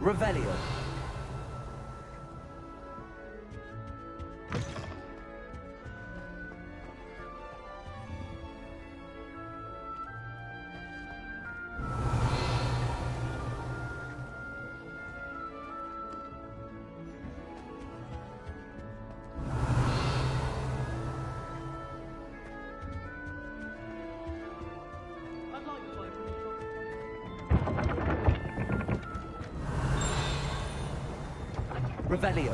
Revelio. Revelio.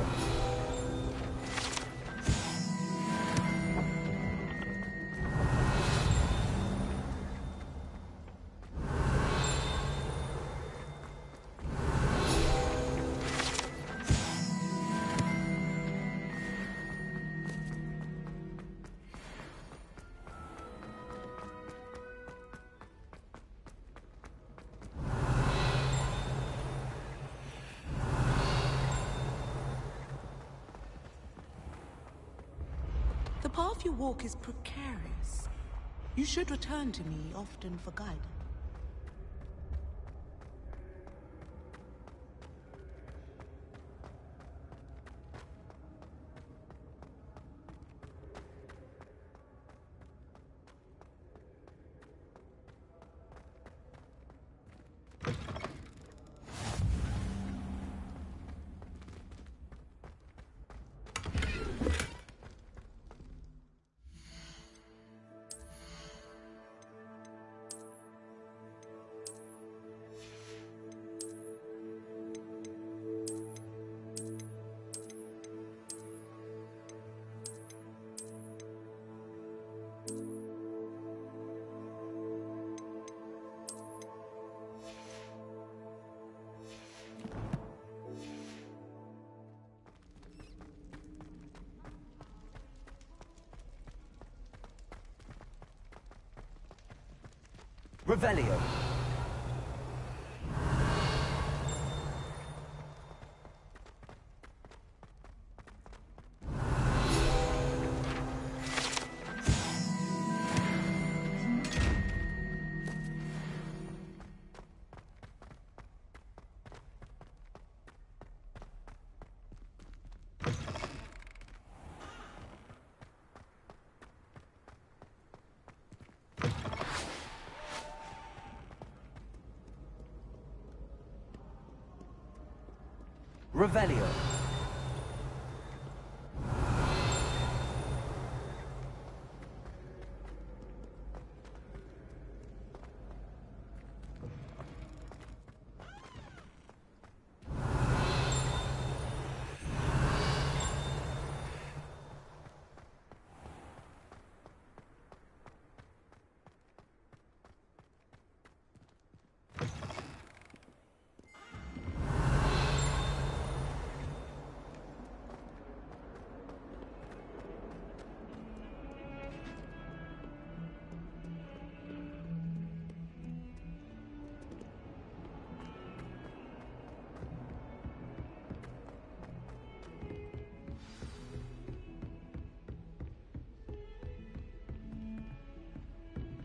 The path you walk is precarious. You should return to me often for guidance. Revelio. Revelio.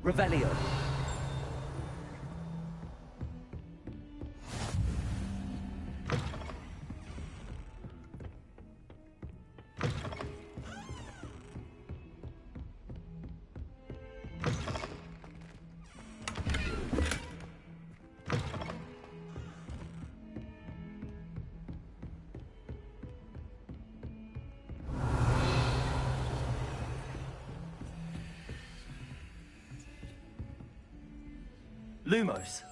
Revelio. Lumos.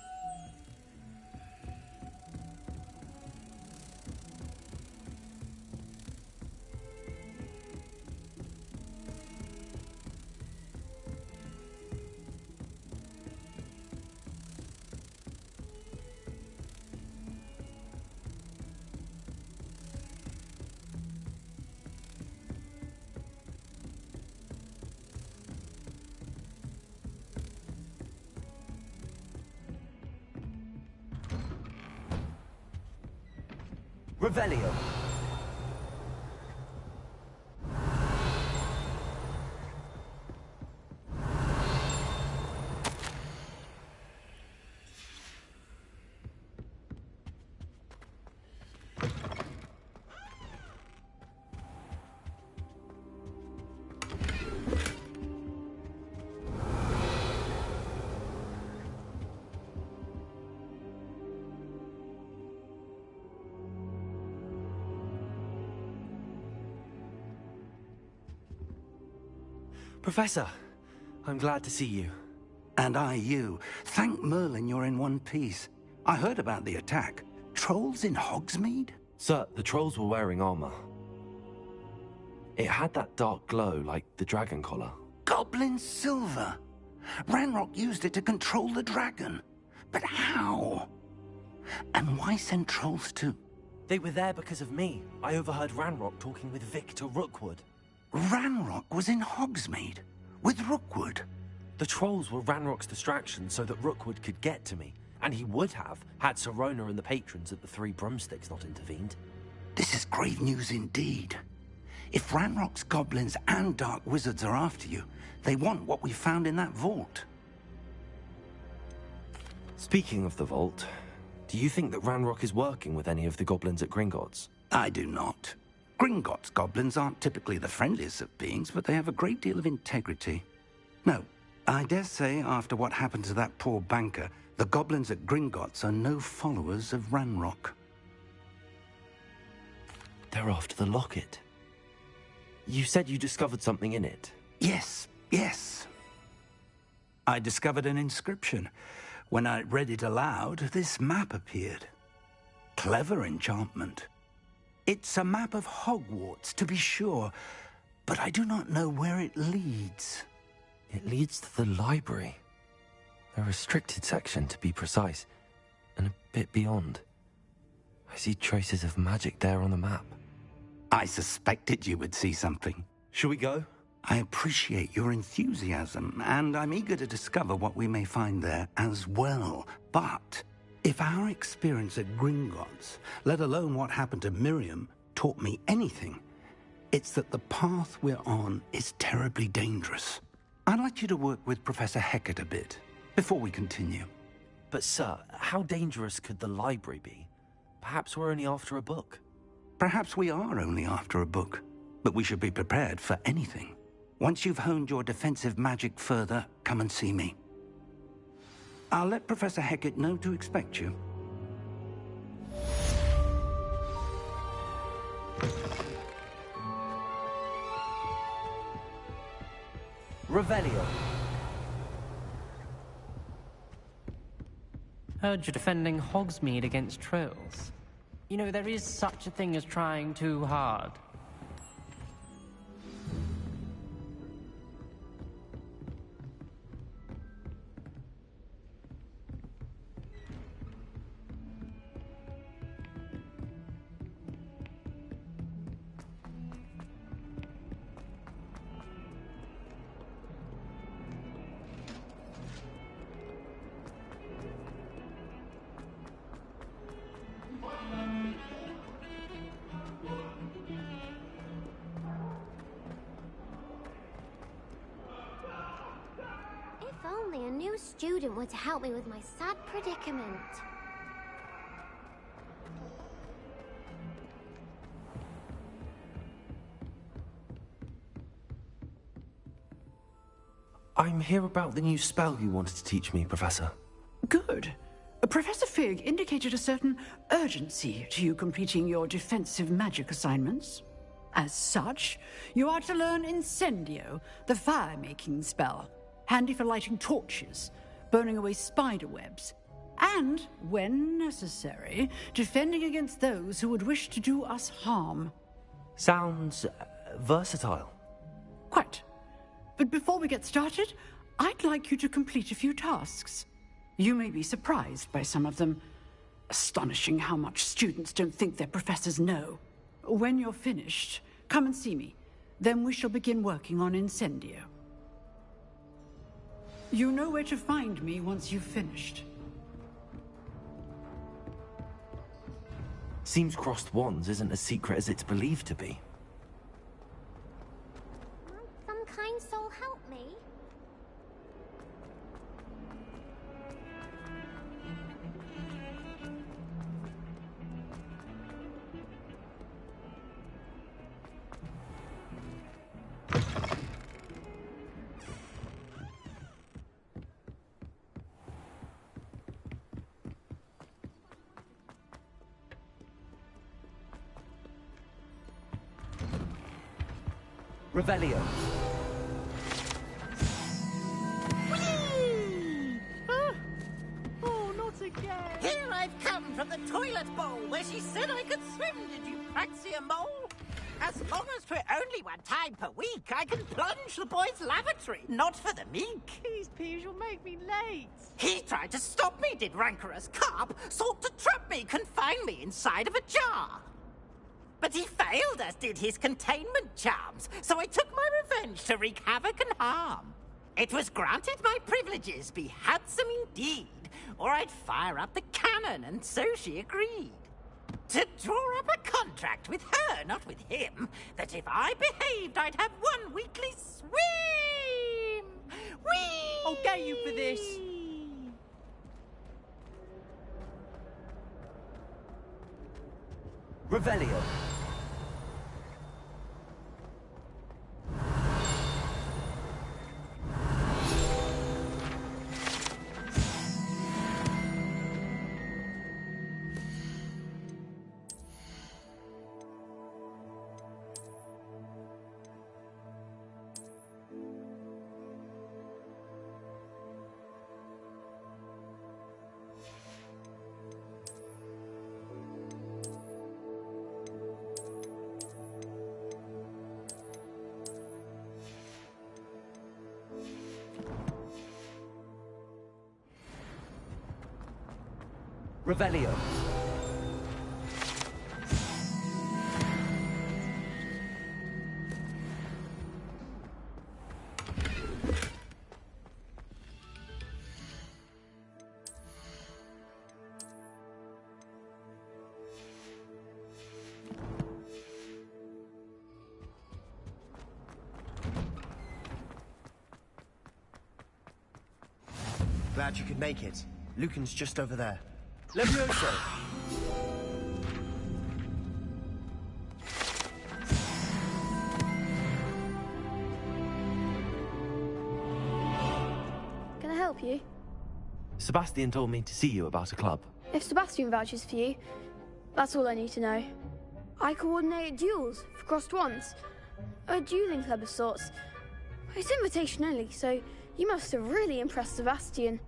Revelio. Professor, I'm glad to see you. And I you. Thank Merlin you're in one piece. I heard about the attack. Trolls in Hogsmeade? Sir, the trolls were wearing armor. It had that dark glow like the dragon collar. Goblin silver. Ranrock used it to control the dragon. But how? And why send trolls too? They were there because of me. I overheard Ranrock talking with Victor Rookwood. Ranrock was in Hogsmeade with Rookwood. The trolls were Ranrock's distraction so that Rookwood could get to me. And he would have, had Sirona and the patrons at the Three Broomsticks not intervened. This is grave news indeed. If Ranrock's goblins and dark wizards are after you, they want what we found in that vault. Speaking of the vault, do you think that Ranrock is working with any of the goblins at Gringotts? I do not. Gringotts goblins aren't typically the friendliest of beings, but they have a great deal of integrity. No, I dare say after what happened to that poor banker, the goblins at Gringotts are no followers of Ranrock. They're after the locket. You said you discovered something in it. Yes. I discovered an inscription. When I read it aloud, this map appeared. Clever enchantment. It's a map of Hogwarts, to be sure, but I do not know where it leads. It leads to the library. A restricted section, to be precise, and a bit beyond. I see traces of magic there on the map. I suspected you would see something. Shall we go? I appreciate your enthusiasm, and I'm eager to discover what we may find there as well. But if our experience at Gringotts, let alone what happened to Miriam, taught me anything, it's that the path we're on is terribly dangerous. I'd like you to work with Professor Hecat a bit before we continue. But sir, how dangerous could the library be? Perhaps we're only after a book. Perhaps we are only after a book, but we should be prepared for anything. Once you've honed your defensive magic further, come and see me. I'll let Professor Hecat know to expect you. Revelio. Heard you're defending Hogsmeade against trolls. You know, there is such a thing as trying too hard. If only a new student were to help me with my sad predicament. I'm here about the new spell you wanted to teach me, Professor. Good. Professor Fig indicated a certain urgency to you completing your defensive magic assignments. As such, you are to learn Incendio, the fire-making spell, handy for lighting torches, burning away spider webs, and, when necessary, defending against those who would wish to do us harm. Sounds versatile. Quite. But before we get started, I'd like you to complete a few tasks. You may be surprised by some of them. Astonishing how much students don't think their professors know. When you're finished, come and see me. Then we shall begin working on Incendio. You know where to find me once you've finished. Seems crossed wands isn't as secret as it's believed to be. Might some kind soul help me? Revelio. the toilet bowl where she said I could swim, did you praxia mole? As long as 'twere only one time per week, I can plunge the boy's lavatory, not for the meek. These peas will make me late. He tried to stop me, did rancorous carp, sought to trap me, confine me inside of a jar. But he failed, as did his containment charms, so I took my revenge to wreak havoc and harm. It was granted my privileges be handsome indeed, or I'd fire up the cannon, and so she agreed. To draw up a contract with her, not with him, that if I behaved, I'd have one weekly swim! Whee! I'll get you for this. Revelio. Revelio. Glad you could make it. Lucan's just over there. Levioso. Can I help you? Sebastian told me to see you about a club. If Sebastian vouches for you, that's all I need to know. I coordinate duels for crossed wands. A dueling club of sorts. It's invitation only, so you must have really impressed Sebastian.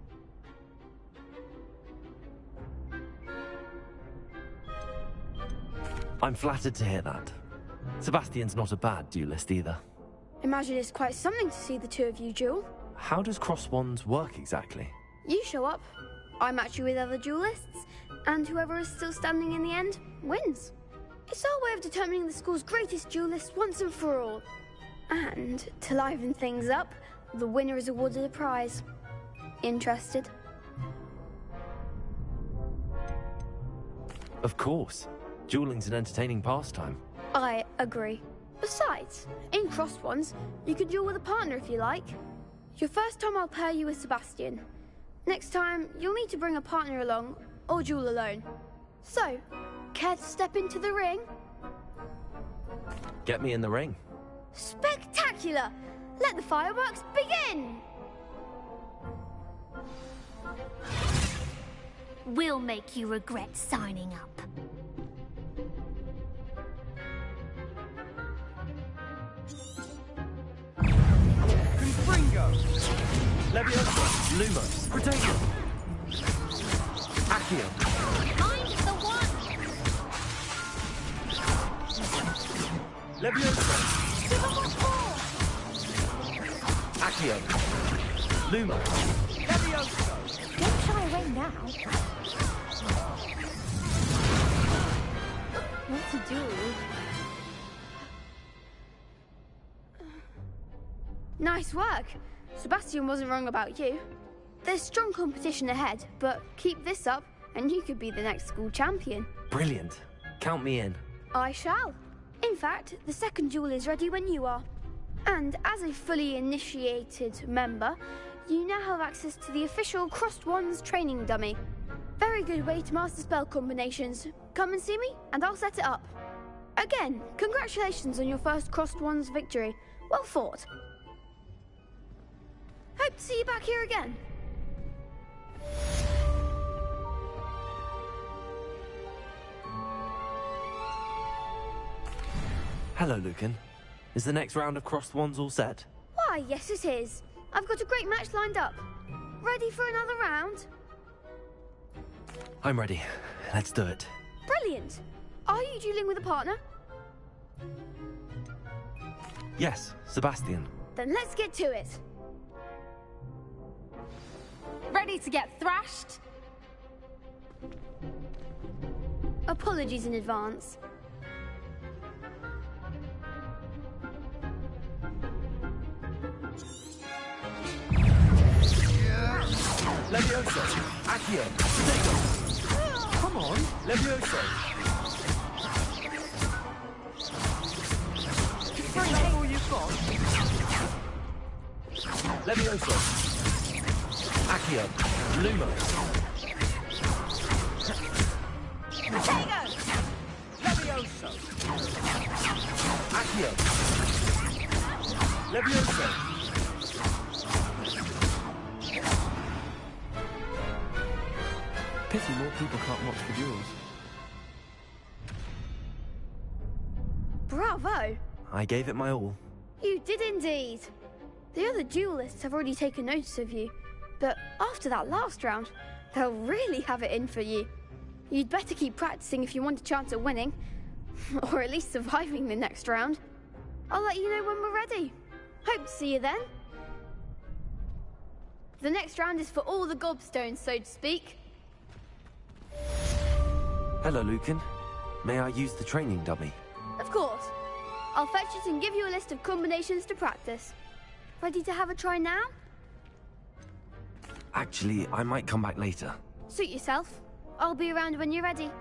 I'm flattered to hear that. Sebastian's not a bad duelist either. Imagine it's quite something to see the two of you duel. How does cross wands work exactly? You show up, I match you with other duelists, and whoever is still standing in the end wins. It's our way of determining the school's greatest duelist once and for all. And to liven things up, the winner is awarded a prize. Interested? Of course. Dueling's an entertaining pastime. I agree. Besides, in crossed ones, you can duel with a partner if you like. Your first time I'll pair you with Sebastian. Next time, you'll need to bring a partner along, or duel alone. So, care to step into the ring? Get me in the ring. Spectacular! Let the fireworks begin! We'll make you regret signing up. Confringo. Levioso. Lumos. Protego. Accio. Find the one! Levioso. Give him what for! Accio. Lumos. Levioso. Don't shy away now. What to do? Nice work. Sebastian wasn't wrong about you. There's strong competition ahead, but keep this up and you could be the next school champion. Brilliant. Count me in. I shall. In fact, the second duel is ready when you are. And as a fully initiated member, you now have access to the official Crossed Wands training dummy. Very good way to master spell combinations. Come and see me, and I'll set it up. Again, congratulations on your first Crossed Wands victory. Well fought. Hope to see you back here again. Hello, Lucan. Is the next round of crossed wands all set? Why, yes it is. I've got a great match lined up. Ready for another round? I'm ready. Let's do it. Brilliant! Are you dueling with a partner? Yes, Sebastian. Then let's get to it. Ready to get thrashed? Apologies in advance. Levioso. Accio. Stego. Come on. Levioso. Is that all you've got? Levioso. Accio. Lumo. Potato! Levioso. Accio. Levioso. Pity more people can't watch the duels. Bravo! I gave it my all. You did indeed. The other duelists have already taken notice of you, but after that last round, they'll really have it in for you. You'd better keep practicing if you want a chance at winning, or at least surviving the next round. I'll let you know when we're ready. Hope to see you then. The next round is for all the gobstones, so to speak. Hello, Lucan. May I use the training dummy? Of course. I'll fetch it and give you a list of combinations to practice. Ready to have a try now? Actually, I might come back later. Suit yourself. I'll be around when you're ready.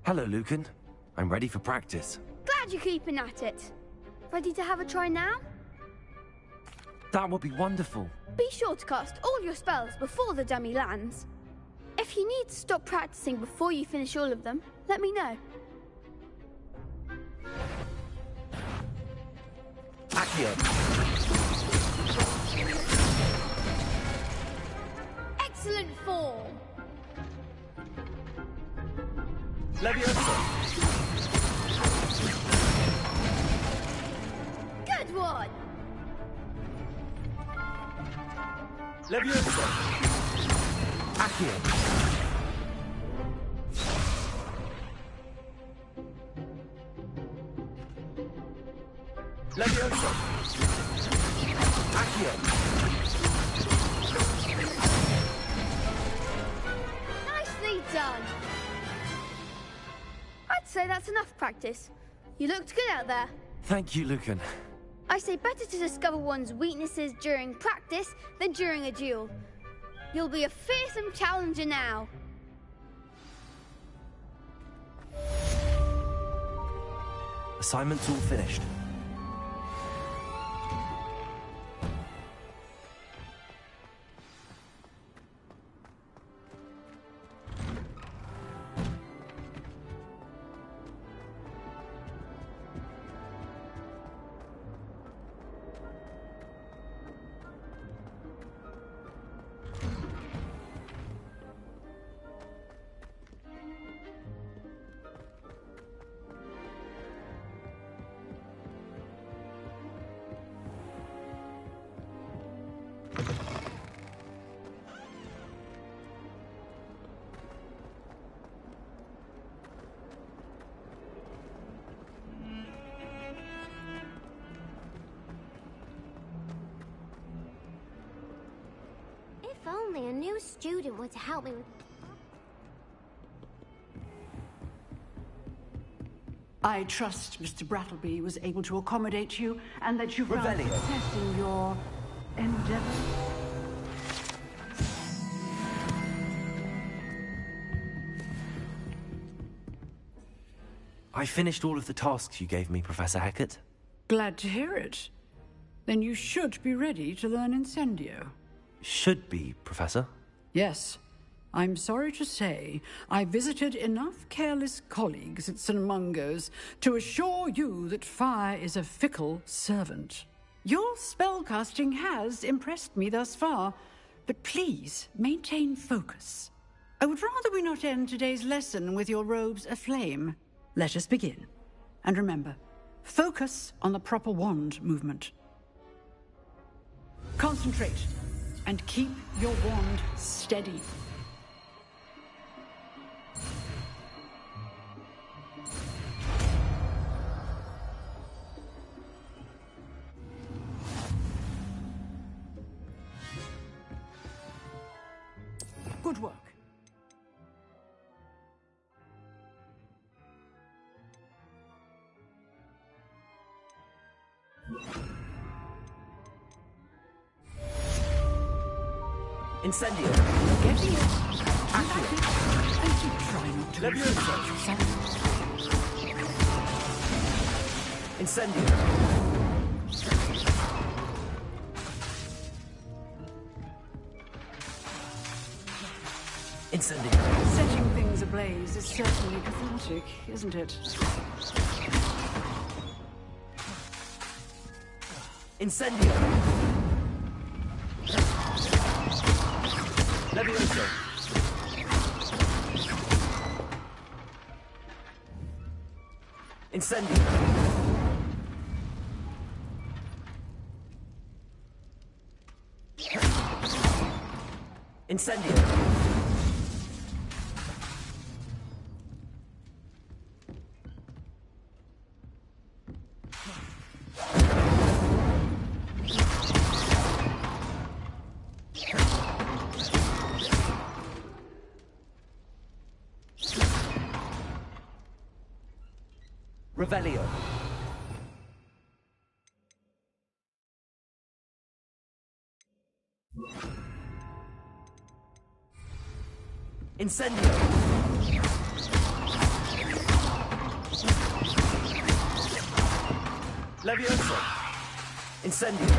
Hello, Lucan. I'm ready for practice. Glad you're keeping at it. Ready to have a try now? That would be wonderful. Be sure to cast all your spells before the dummy lands. If you need to stop practicing before you finish all of them, let me know. Accio. Excellent form. Levioso. Good one. Levioso. Accio. Levioso. Accio. Nicely done. I'd say that's enough practice. You looked good out there. Thank you, Lucan. I say better to discover one's weaknesses during practice than during a duel. You'll be a fearsome challenger now. Assignment's all finished. If only a new student were to help me with... I trust Mr. Brattleby was able to accommodate you and that you found Revelio. success in your endeavor. I finished all of the tasks you gave me, Professor Hecat. Glad to hear it. Then you should be ready to learn Incendio. Should be, Professor. Yes. I'm sorry to say I visited enough careless colleagues at St. Mungo's to assure you that fire is a fickle servant. Your spellcasting has impressed me thus far, but please maintain focus. I would rather we not end today's lesson with your robes aflame. Let us begin. And remember, focus on the proper wand movement. Concentrate and keep your wand steady. Good work. Incendio. Getting it. Accio. And you try not to Levioso. Incendio. Incendio. Setting things ablaze is certainly cathartic, isn't it? Incendio. Levioso. Incendio. Incendio. Revelio. Incendio. Levioso. Incendio.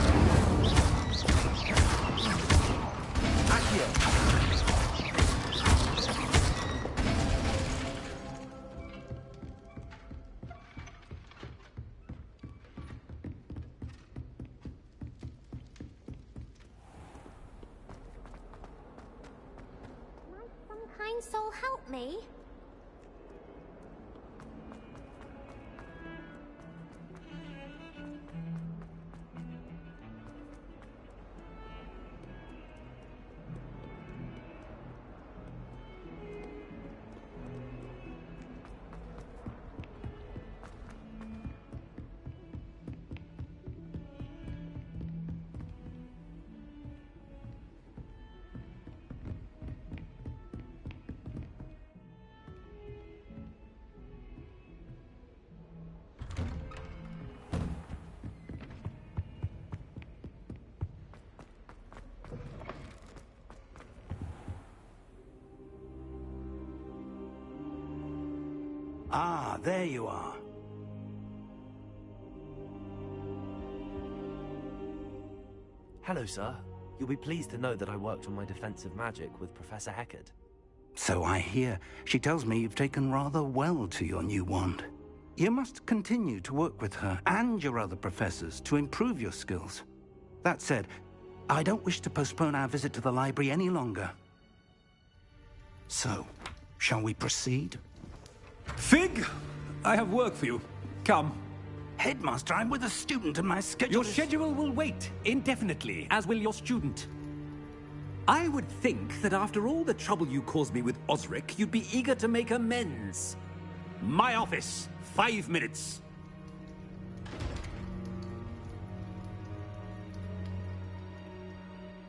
Accio. Kind soul, help me. Ah, there you are. Hello, sir. You'll be pleased to know that I worked on my defensive magic with Professor Heckard. So I hear. She tells me you've taken rather well to your new wand. You must continue to work with her and your other professors to improve your skills. That said, I don't wish to postpone our visit to the library any longer. So, shall we proceed? Fig, I have work for you. Come. Headmaster, I'm with a student and my schedule Your schedule will wait indefinitely, as will your student. I would think that after all the trouble you caused me with Osric, you'd be eager to make amends. My office, 5 minutes.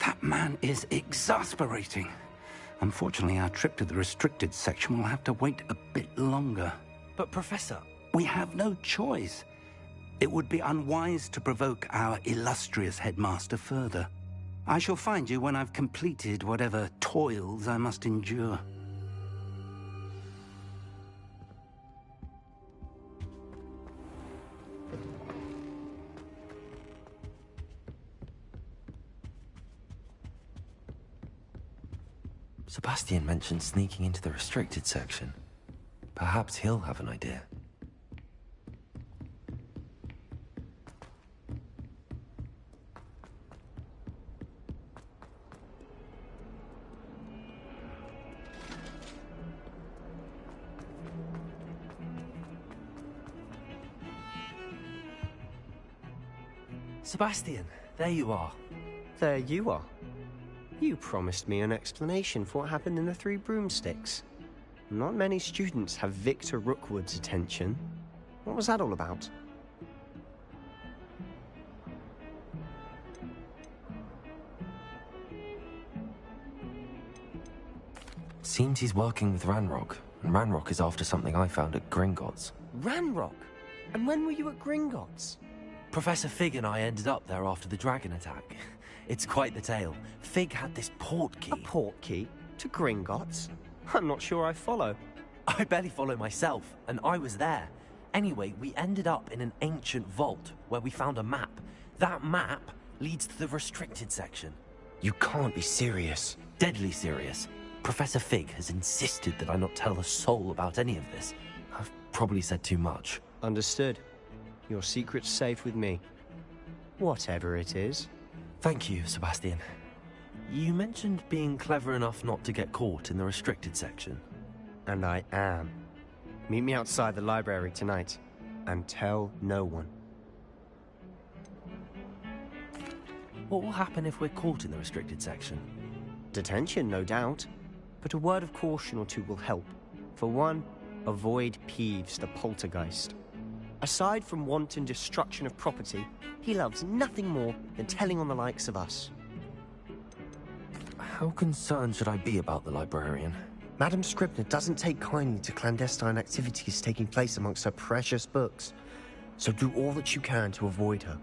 That man is exasperating. Unfortunately, our trip to the restricted section will have to wait a bit longer. But, Professor... We have no choice. It would be unwise to provoke our illustrious headmaster further. I shall find you when I've completed whatever toils I must endure. Sebastian mentioned sneaking into the restricted section. Perhaps he'll have an idea. Sebastian, there you are. There you are. You promised me an explanation for what happened in the Three Broomsticks. Not many students have Victor Rookwood's attention. What was that all about? Seems he's working with Ranrock, and Ranrock is after something I found at Gringotts. Ranrock? And when were you at Gringotts? Professor Fig and I ended up there after the dragon attack. It's quite the tale. Fig had this port key. A port key? To Gringotts? I'm not sure I follow. I barely follow myself, and I was there. Anyway, we ended up in an ancient vault where we found a map. That map leads to the restricted section. You can't be serious. Deadly serious. Professor Fig has insisted that I not tell a soul about any of this. I've probably said too much. Understood. Your secret's safe with me. Whatever it is. Thank you, Sebastian. You mentioned being clever enough not to get caught in the restricted section. And I am. Meet me outside the library tonight, and tell no one. What will happen if we're caught in the restricted section? Detention, no doubt. But a word of caution or two will help. For one, avoid Peeves, the poltergeist. Aside from wanton destruction of property, he loves nothing more than telling on the likes of us. How concerned should I be about the librarian? Madame Scribner doesn't take kindly to clandestine activities taking place amongst her precious books, so do all that you can to avoid her.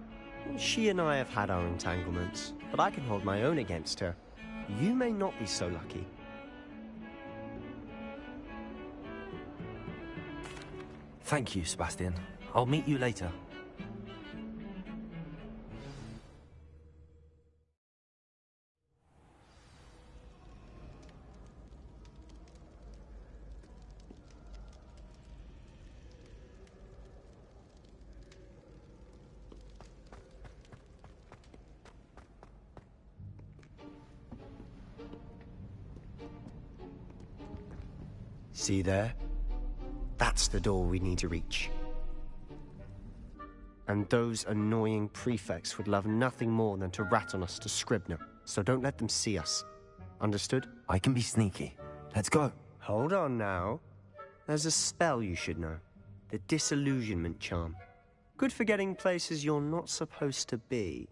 She and I have had our entanglements, but I can hold my own against her. You may not be so lucky. Thank you, Sebastian. I'll meet you later. See there? That's the door we need to reach. And those annoying prefects would love nothing more than to rat on us to Scribner, so don't let them see us. Understood? I can be sneaky. Let's go. Hold on now. There's a spell you should know. The Disillusionment Charm. Good for getting places you're not supposed to be.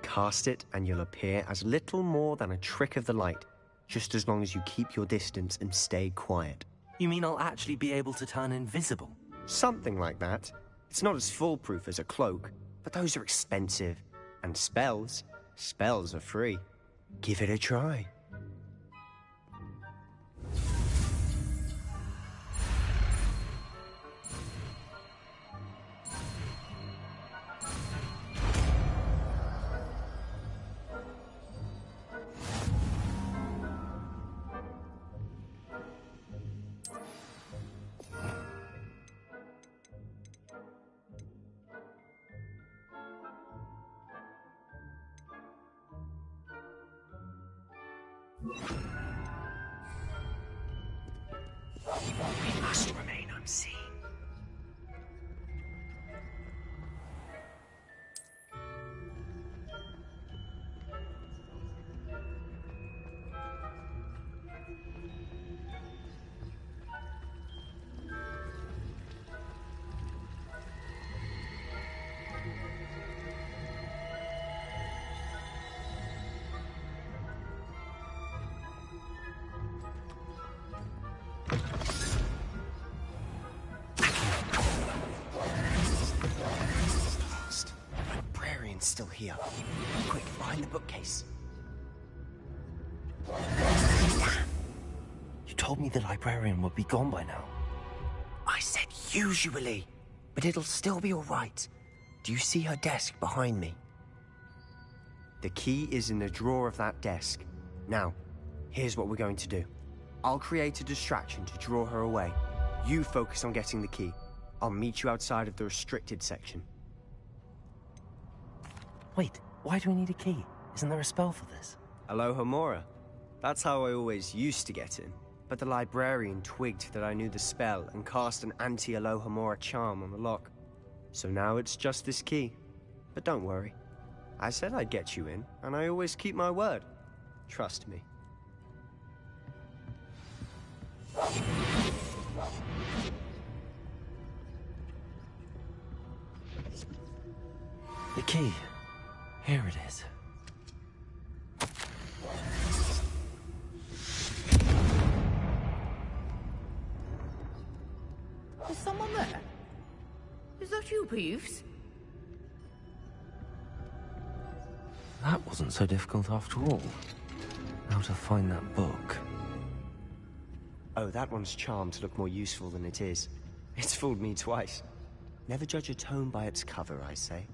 Cast it and you'll appear as little more than a trick of the light, just as long as you keep your distance and stay quiet. You mean I'll actually be able to turn invisible? Something like that. It's not as foolproof as a cloak, but those are expensive. And spells are free. Give it a try. We must remain unseen. Still here. Quick, behind the bookcase. You told me the librarian would be gone by now. I said usually, but it'll still be all right. Do you see her desk behind me? The key is in the drawer of that desk. Now, here's what we're going to do. I'll create a distraction to draw her away. You focus on getting the key. I'll meet you outside of the restricted section. Wait, why do we need a key? Isn't there a spell for this? Alohomora. That's how I always used to get in. But the librarian twigged that I knew the spell and cast an anti-Alohomora charm on the lock. So now it's just this key. But don't worry. I said I'd get you in, and I always keep my word. Trust me. The key. Here it is. Is someone there? Is that you, Peeves? That wasn't so difficult after all. How to find that book. Oh, that one's charmed to look more useful than it is. It's fooled me twice. Never judge a tome by its cover, I say.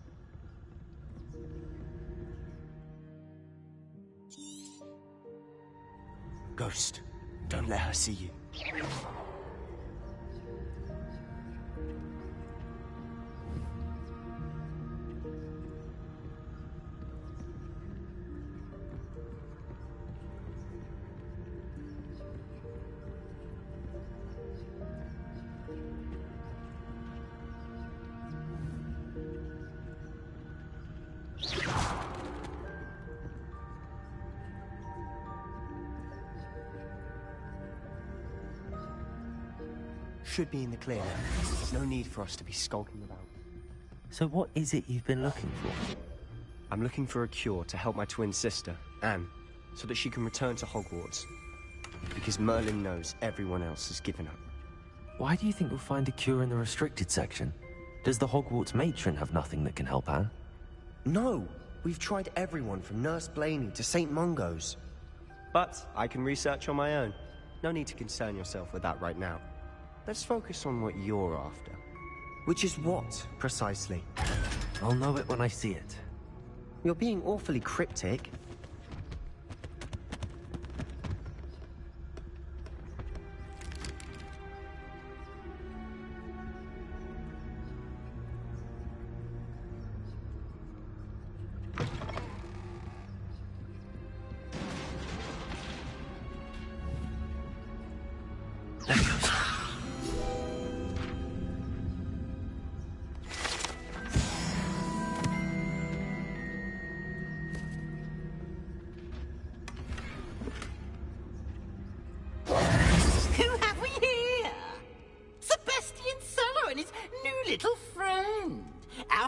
Ghost, don't let her see you. Should be in the clear now. There's no need for us to be skulking about. So what is it you've been looking for? I'm looking for a cure to help my twin sister, Anne, so that she can return to Hogwarts. Because Merlin knows everyone else has given up. Why do you think we'll find a cure in the restricted section? Does the Hogwarts matron have nothing that can help Anne? No! We've tried everyone from Nurse Blaney to St. Mungo's. But I can research on my own. No need to concern yourself with that right now. Let's focus on what you're after. Which is what, precisely? I'll know it when I see it. You're being awfully cryptic.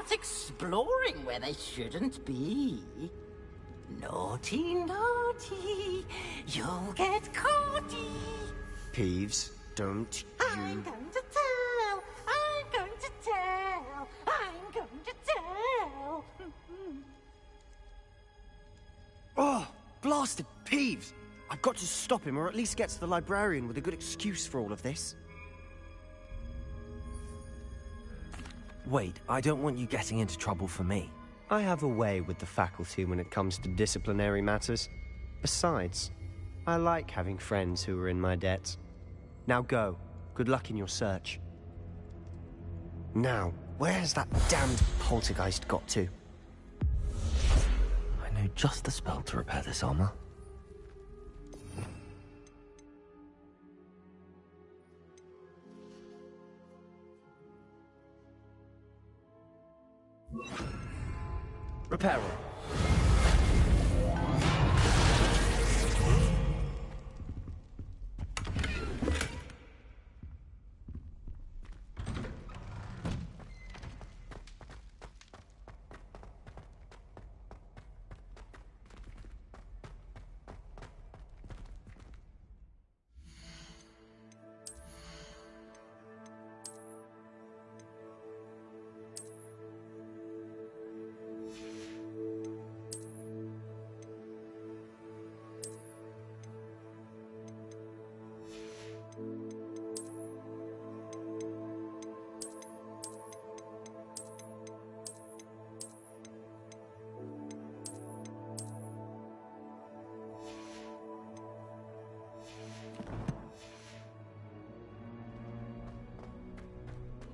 Exploring where they shouldn't be. Naughty, naughty, you'll get caughty. Peeves, don't you... I'm going to tell, I'm going to tell, I'm going to tell. Oh, blasted Peeves! I've got to stop him, or at least get to the librarian with a good excuse for all of this. Wait, I don't want you getting into trouble for me. I have a way with the faculty when it comes to disciplinary matters. Besides, I like having friends who are in my debt. Now go. Good luck in your search. Now, where's that damned poltergeist got to? I know just the spell to repair this armor. Repair it.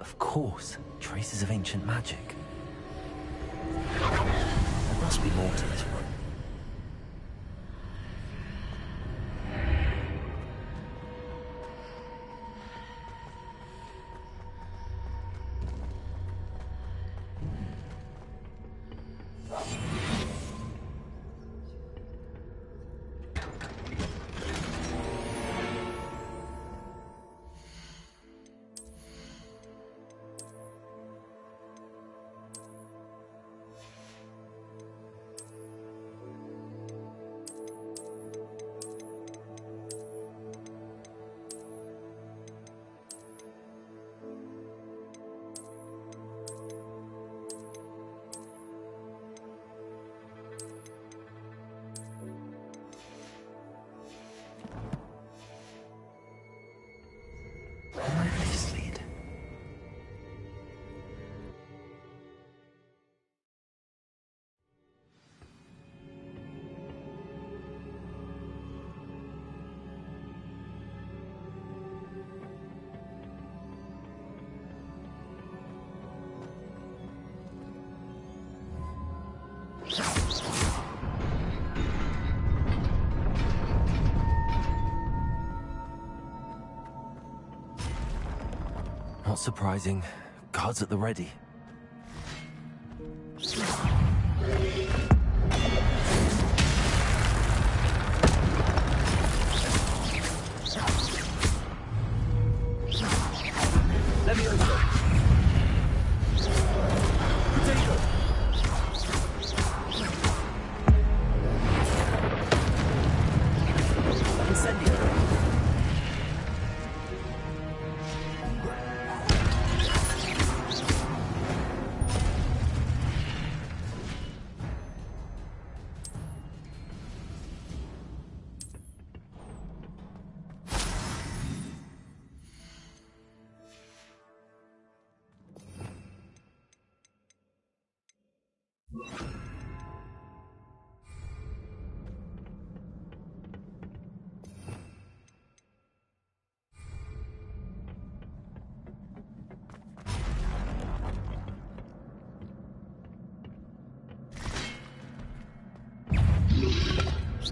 Of course, traces of ancient magic. There must be more to this one. Where does this lead? Not surprising. Guards at the ready. Levioso. Potato. Incendio.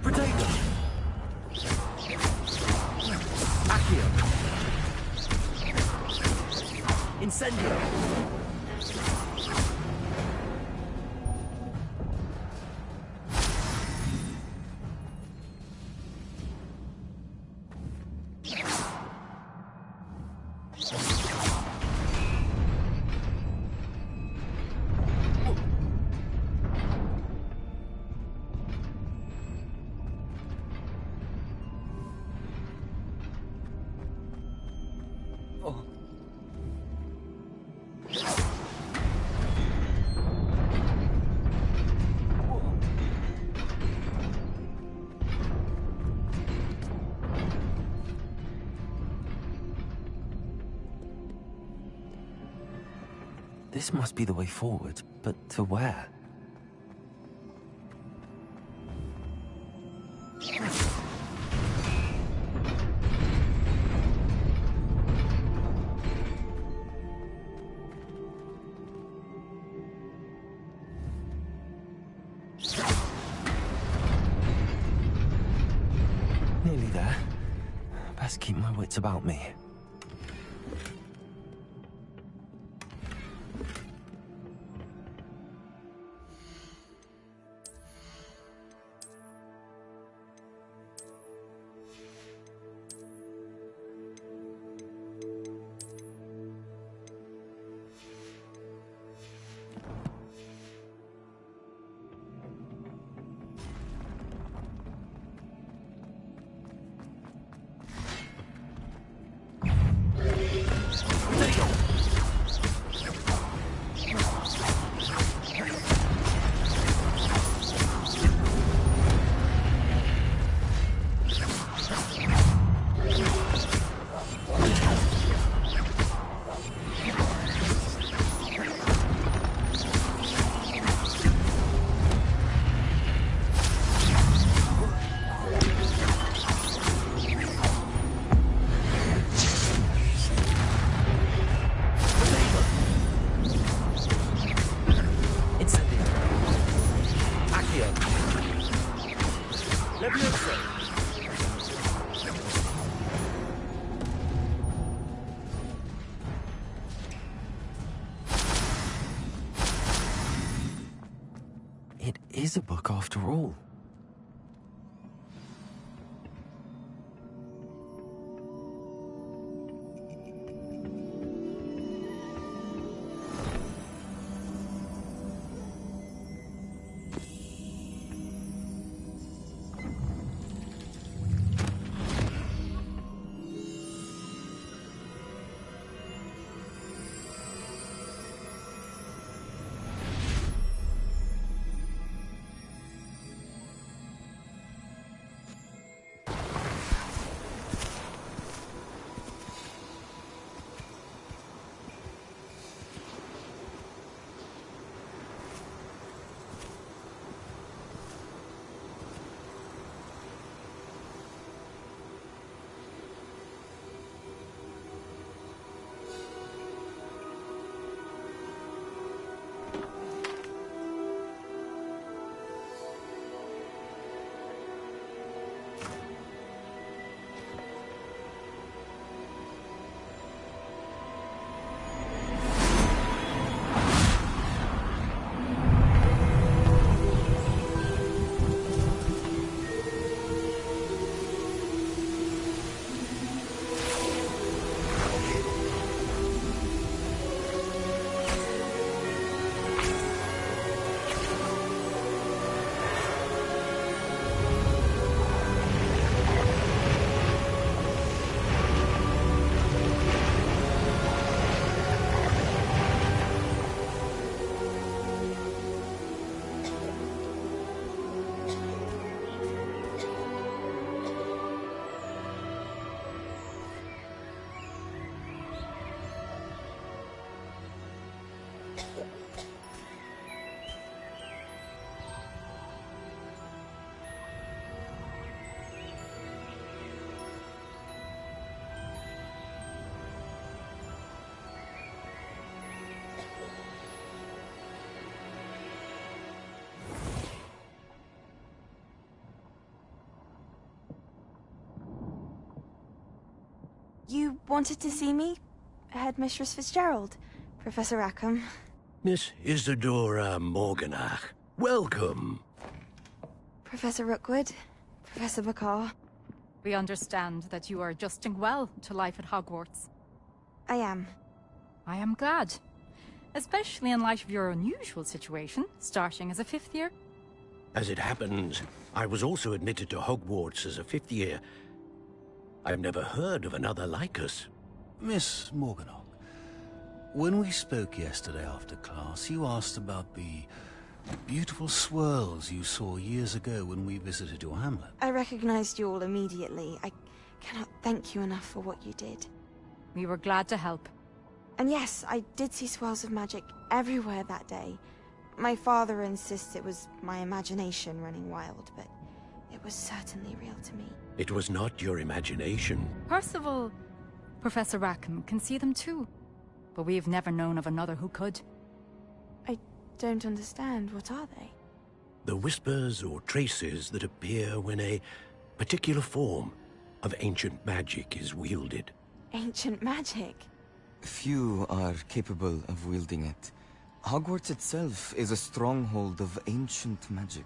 Potato. Accio. Incendio. Oh. This must be the way forward, but to where? Nearly there. Best keep my wits about me. is a book after all. You wanted to see me? Headmistress Fitzgerald? Professor Rackham? Miss Isadora Morganach, welcome. Professor Rookwood? Professor Bakar? We understand that you are adjusting well to life at Hogwarts. I am. I am glad. Especially in light of your unusual situation, starting as a 5th year. As it happens, I was also admitted to Hogwarts as a 5th year. I've never heard of another like us. Miss Morganach, when we spoke yesterday after class, you asked about the beautiful swirls you saw years ago when we visited your hamlet. I recognized you all immediately. I cannot thank you enough for what you did. We were glad to help. And yes, I did see swirls of magic everywhere that day. My father insists it was my imagination running wild, but it was certainly real to me. It was not your imagination. Percival, Professor Rackham can see them too. But we've never known of another who could. I don't understand. What are they? The whispers or traces that appear when a particular form of ancient magic is wielded. Ancient magic? Few are capable of wielding it. Hogwarts itself is a stronghold of ancient magic.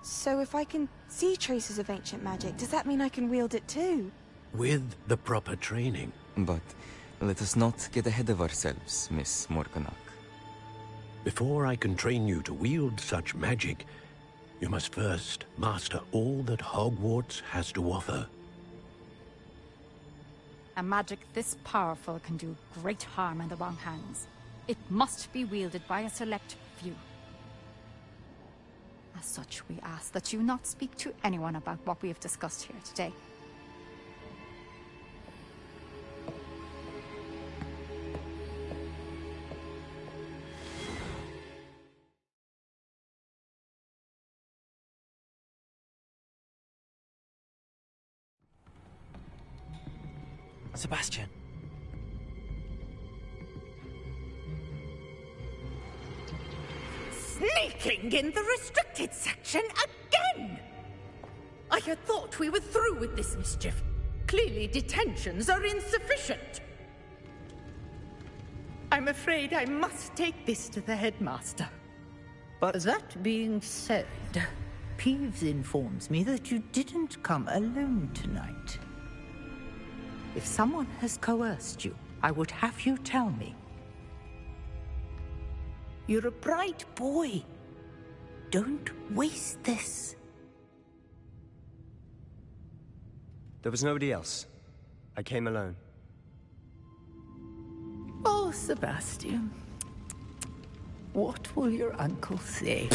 So if I can see traces of ancient magic, does that mean I can wield it too? With the proper training. But let us not get ahead of ourselves, Miss Morganach. Before I can train you to wield such magic, you must first master all that Hogwarts has to offer. A magic this powerful can do great harm in the wrong hands. It must be wielded by a select few. As such, we ask that you not speak to anyone about what we have discussed here today. Sebastian. Sneaking in the restricted section again! I had thought we were through with this mischief. Clearly detentions are insufficient. I'm afraid I must take this to the headmaster. But that being said, Peeves informs me that you didn't come alone tonight. If someone has coerced you, I would have you tell me. You're a bright boy. Don't waste this. there was nobody else. I came alone. Oh, Sebastian. What will your uncle say?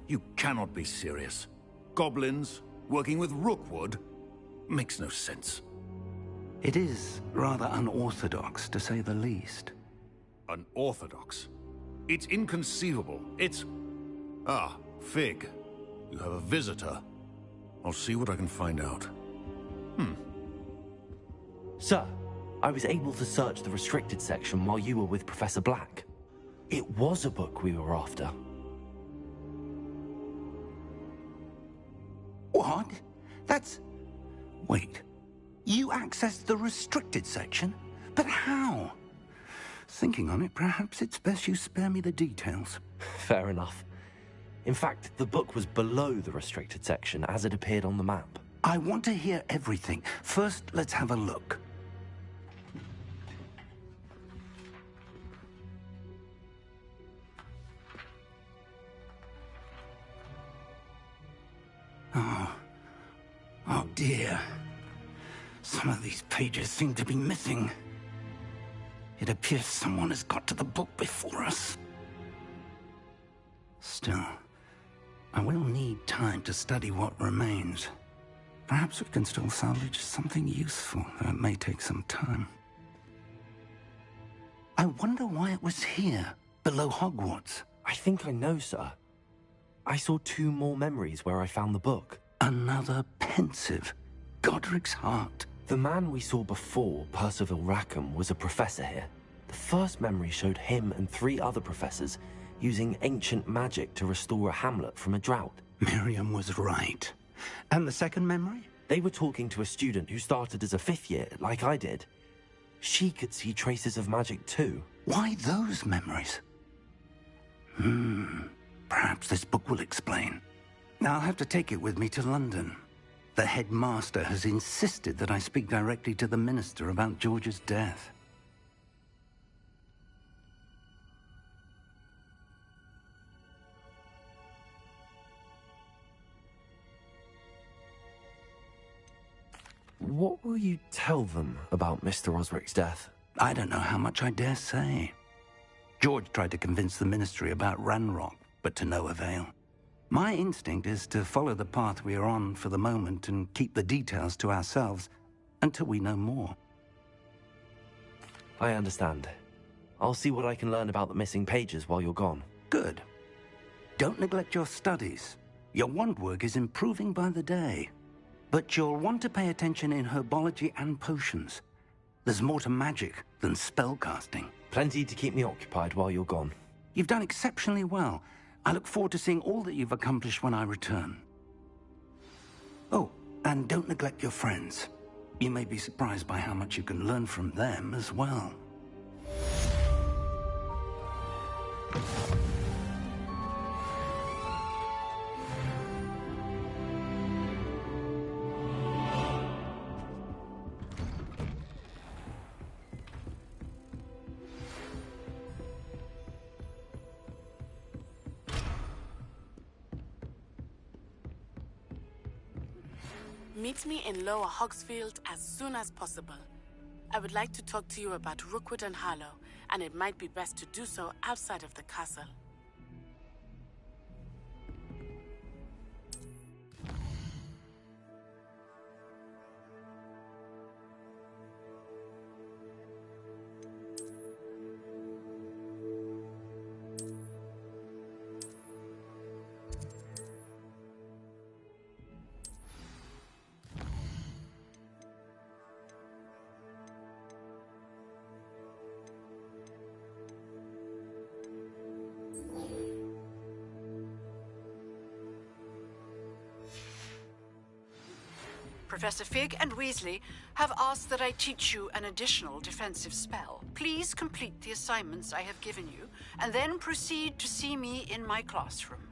You cannot be serious. Goblins working with Rookwood makes no sense. It is rather unorthodox, to say the least. Unorthodox? It's inconceivable. It's... Ah, Fig. You have a visitor. I'll see what I can find out. Sir, I was able to search the restricted section while you were with Professor Black. It was a book we were after. What? That's... Wait. You accessed the restricted section? But how? Thinking on it, perhaps it's best you spare me the details. Fair enough. In fact, the book was below the restricted section as it appeared on the map. I want to hear everything. First, let's have a look. Oh dear. Some of these pages seem to be missing. It appears someone has got to the book before us. Still, I will need time to study what remains. Perhaps we can still salvage something useful, though it may take some time. I wonder why it was here, below Hogwarts. I think I know, sir. I saw 2 more memories where I found the book. Another pensive. Godric's heart. The man we saw before, Percival Rackham, was a professor here. The first memory showed him and 3 other professors using ancient magic to restore a hamlet from a drought. Miriam was right. And the second memory? They were talking to a student who started as a 5th year, like I did. She could see traces of magic too. Why those memories? Perhaps this book will explain. Now I'll have to take it with me to London. The headmaster has insisted that I speak directly to the minister about George's death. What will you tell them about Mr. Osric's death? I don't know how much I dare say. George tried to convince the Ministry about Ranrock, but to no avail. My instinct is to follow the path we are on for the moment and keep the details to ourselves until we know more. I understand. I'll see what I can learn about the missing pages while you're gone. Good. Don't neglect your studies. Your wand work is improving by the day. But you'll want to pay attention in herbology and potions. There's more to magic than spellcasting. Plenty to keep me occupied while you're gone. You've done exceptionally well. I look forward to seeing all that you've accomplished when I return. Oh, and don't neglect your friends. You may be surprised by how much you can learn from them as well. Meet me in Lower Hogsfield as soon as possible. I would like to talk to you about Rookwood and Harlow, and it might be best to do so outside of the castle. Professor Fig and Weasley have asked that I teach you an additional defensive spell. Please complete the assignments I have given you, and then proceed to see me in my classroom.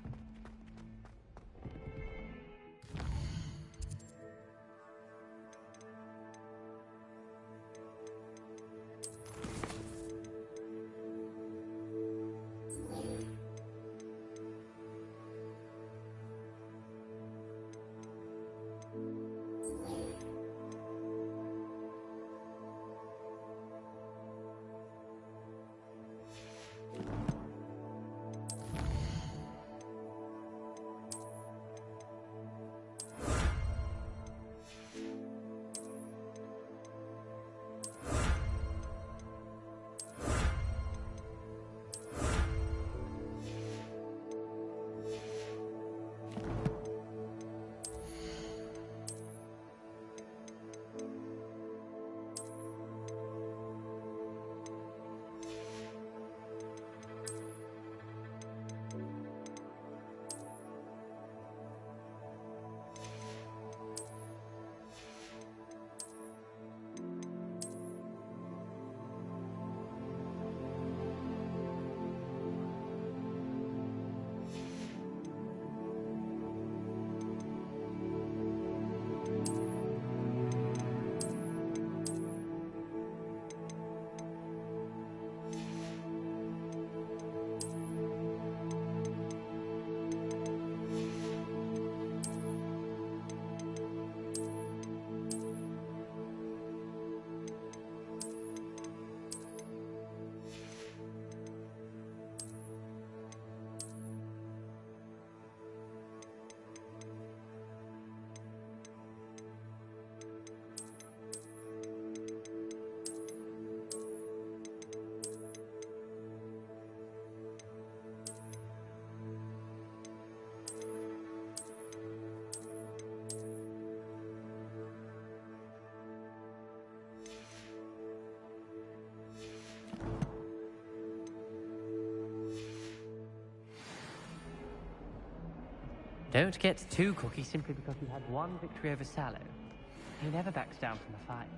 Don't get too cocky simply because you had one victory over Sallow. He never backs down from a fight.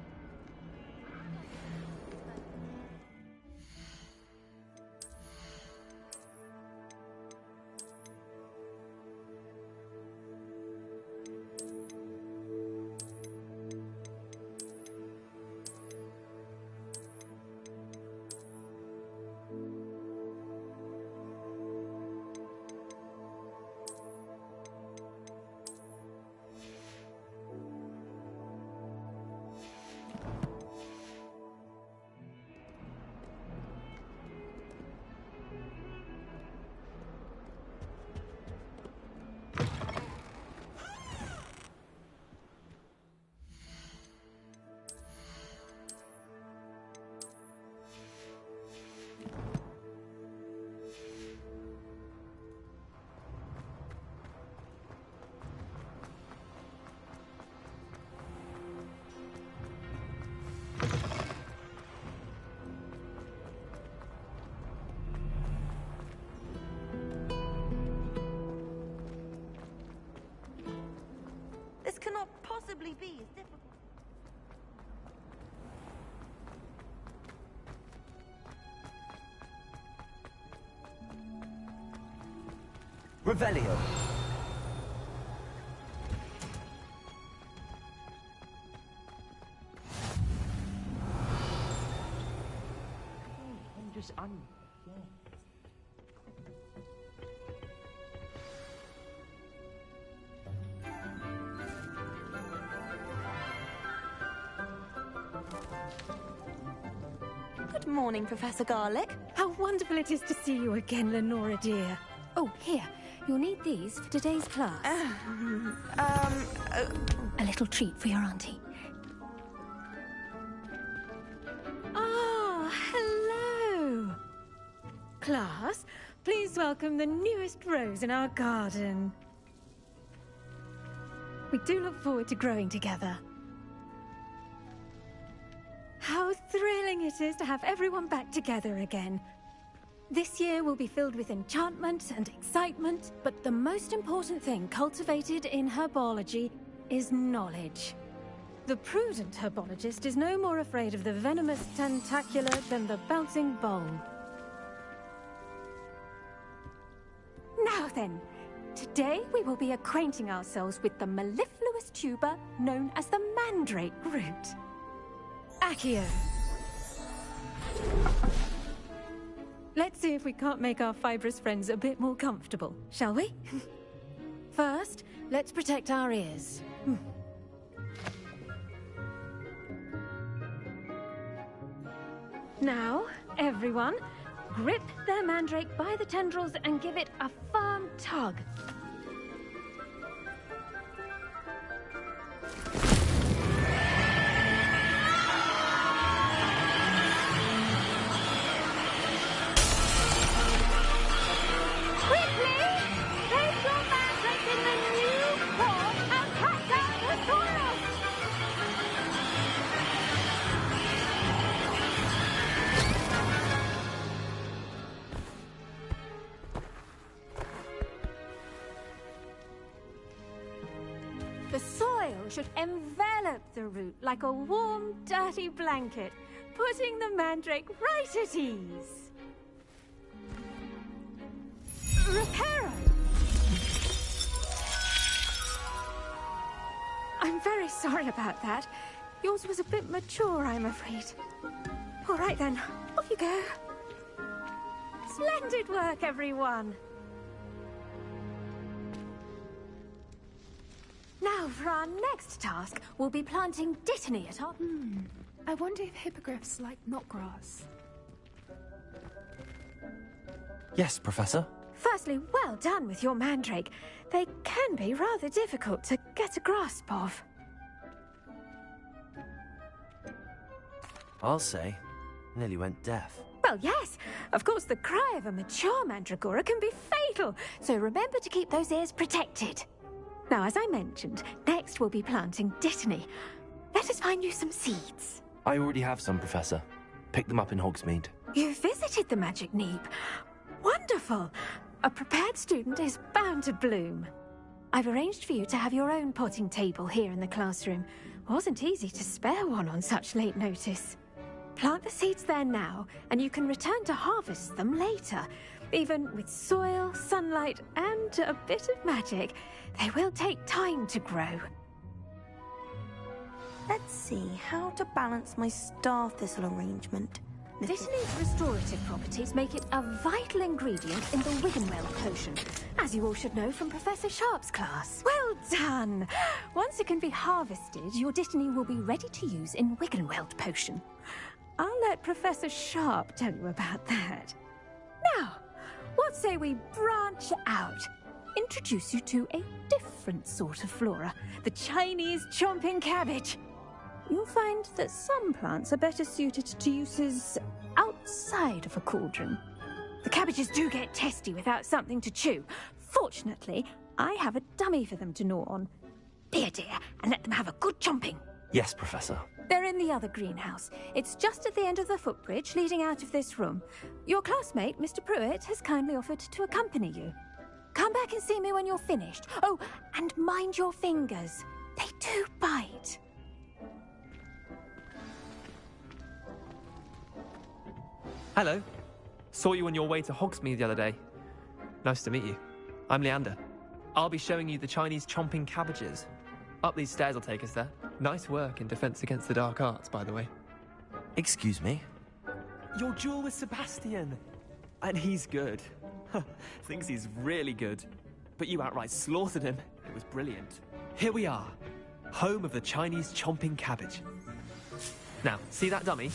Revelio. Good morning, Professor Garlick. How wonderful it is to see you again, Lenora dear. Oh, here. You'll need these for today's class. A little treat for your auntie. Ah, hello. Class, please welcome the newest rose in our garden. We do look forward to growing together. How thrilling it is to have everyone back together again. This year will be filled with enchantment and excitement, but the most important thing cultivated in herbology is knowledge. The prudent herbologist is no more afraid of the venomous tentacula than the bouncing bulb. Now then, today we will be acquainting ourselves with the mellifluous tuber known as the mandrake root. Accio. Let's see if we can't make our fibrous friends a bit more comfortable, shall we? First, let's protect our ears. Now, everyone, grip their mandrake by the tendrils and give it a firm tug. The soil should envelop the root like a warm, dirty blanket, putting the mandrake right at ease. Reparo! I'm very sorry about that. Yours was a bit mature, I'm afraid. All right then, off you go. Splendid work, everyone. Now, for our next task, we'll be planting dittany at our... I wonder if hippogriffs like knotgrass. Yes, Professor. Firstly, well done with your mandrake. They can be rather difficult to get a grasp of. I'll say, nearly went deaf. Well, yes. Of course, the cry of a mature mandragora can be fatal, so remember to keep those ears protected. Now, as I mentioned, next we'll be planting dittany. Let us find you some seeds. I already have some, Professor. Picked them up in Hogsmeade. You visited the Magic Neep. Wonderful! A prepared student is bound to bloom. I've arranged for you to have your own potting table here in the classroom. Wasn't easy to spare one on such late notice. Plant the seeds there now, and you can return to harvest them later. Even with soil, sunlight, and a bit of magic, they will take time to grow. Let's see how to balance my star thistle arrangement. Dittany's restorative properties make it a vital ingredient in the Wiggenweld potion, as you all should know from Professor Sharp's class. Well done! Once it can be harvested, your dittany will be ready to use in Wiggenweld potion. I'll let Professor Sharp tell you about that. Now, what say we branch out? Introduce you to a different sort of flora, the Chinese chomping cabbage. You'll find that some plants are better suited to uses outside of a cauldron. The cabbages do get testy without something to chew. Fortunately, I have a dummy for them to gnaw on. Be a dear and let them have a good chomping. Yes, Professor. They're in the other greenhouse. It's just at the end of the footbridge leading out of this room. Your classmate, Mr. Pruitt, has kindly offered to accompany you. Come back and see me when you're finished. Oh, and mind your fingers. They do bite. Hello. Saw you on your way to Hogsmeade the other day. Nice to meet you. I'm Leander. I'll be showing you the Chinese chomping cabbages. Up these stairs will take us there. Nice work in Defense Against the Dark Arts, by the way. Excuse me? Your duel with Sebastian! And he's good. Thinks he's really good. But you outright slaughtered him. It was brilliant. Here we are. Home of the Chinese chomping cabbage. Now, see that dummy?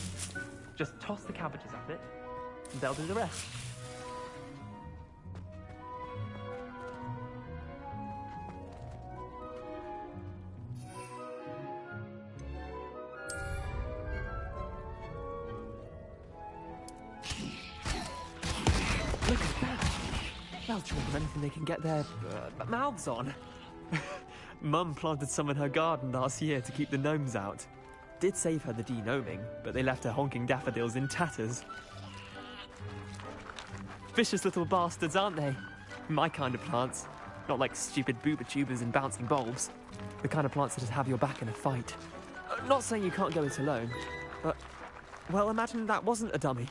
Just toss the cabbages at it, and they'll do the rest. Look at that! They'll chew on anything they can get their mouths on. Mum planted some in her garden last year to keep the gnomes out. Did save her the de-gnoming, but they left her honking daffodils in tatters. Vicious little bastards, aren't they? My kind of plants. Not like stupid booba tubers and bouncing bulbs. The kind of plants that just have your back in a fight. Not saying you can't go it alone, but... well, imagine that wasn't a dummy.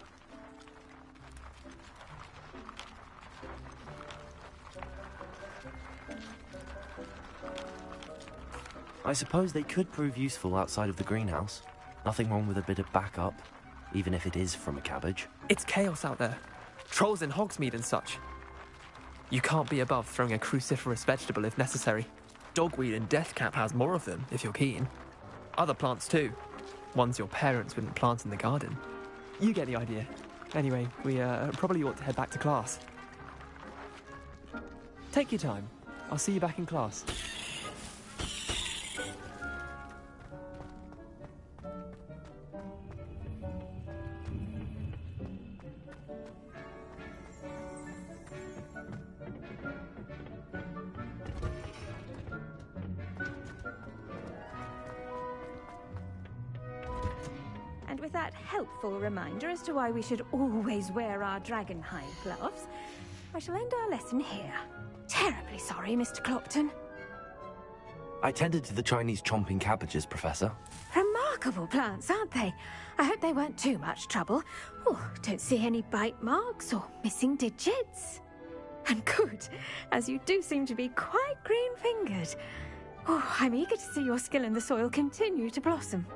I suppose they could prove useful outside of the greenhouse. Nothing wrong with a bit of backup, even if it is from a cabbage. It's chaos out there. Trolls in Hogsmeade and such. You can't be above throwing a cruciferous vegetable if necessary. Dogweed and deathcap has more of them, if you're keen. Other plants too. Ones your parents wouldn't plant in the garden. You get the idea. Anyway, we probably ought to head back to class. Take your time. I'll see you back in class. And with that helpful reminder as to why we should always wear our dragonhide gloves, I shall end our lesson here. Terribly sorry, Mr. Clopton. I tended to the Chinese chomping cabbages, Professor. Remarkable plants, aren't they? I hope they weren't too much trouble. Oh, don't see any bite marks or missing digits. And good, as you do seem to be quite green-fingered. Oh, I'm eager to see your skill in the soil continue to blossom.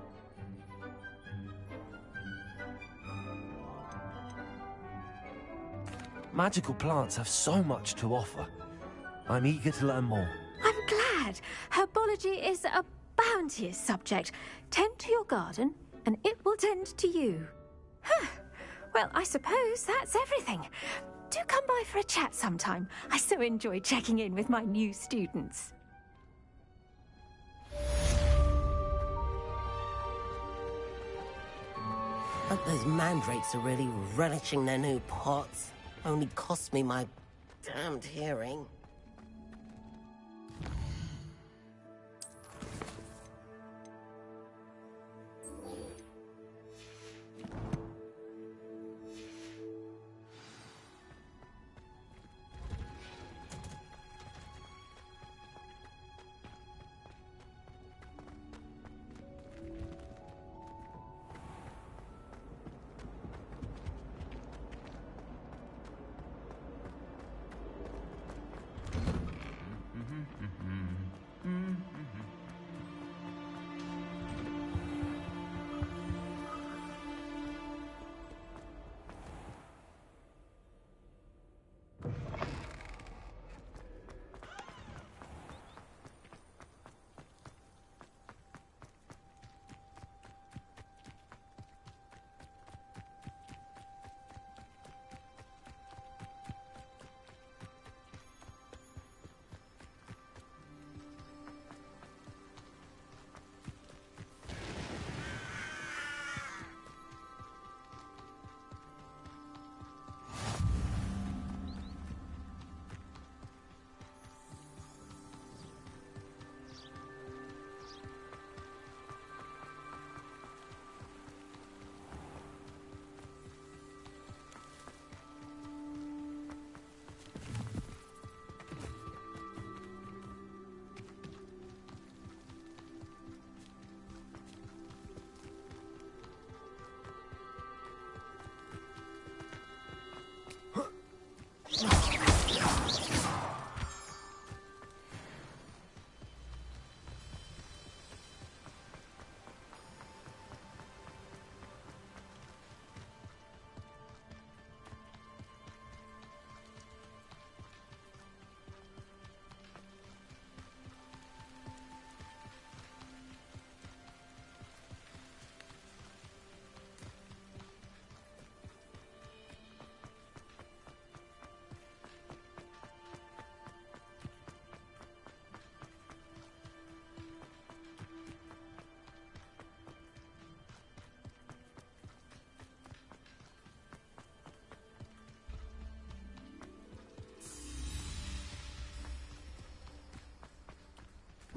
Magical plants have so much to offer. I'm eager to learn more. I'm glad. Herbology is a bounteous subject. Tend to your garden, and it will tend to you. Huh. Well, I suppose that's everything. Do come by for a chat sometime. I so enjoy checking in with my new students. Hope those mandrakes are really relishing their new pots. Only cost me my damned hearing.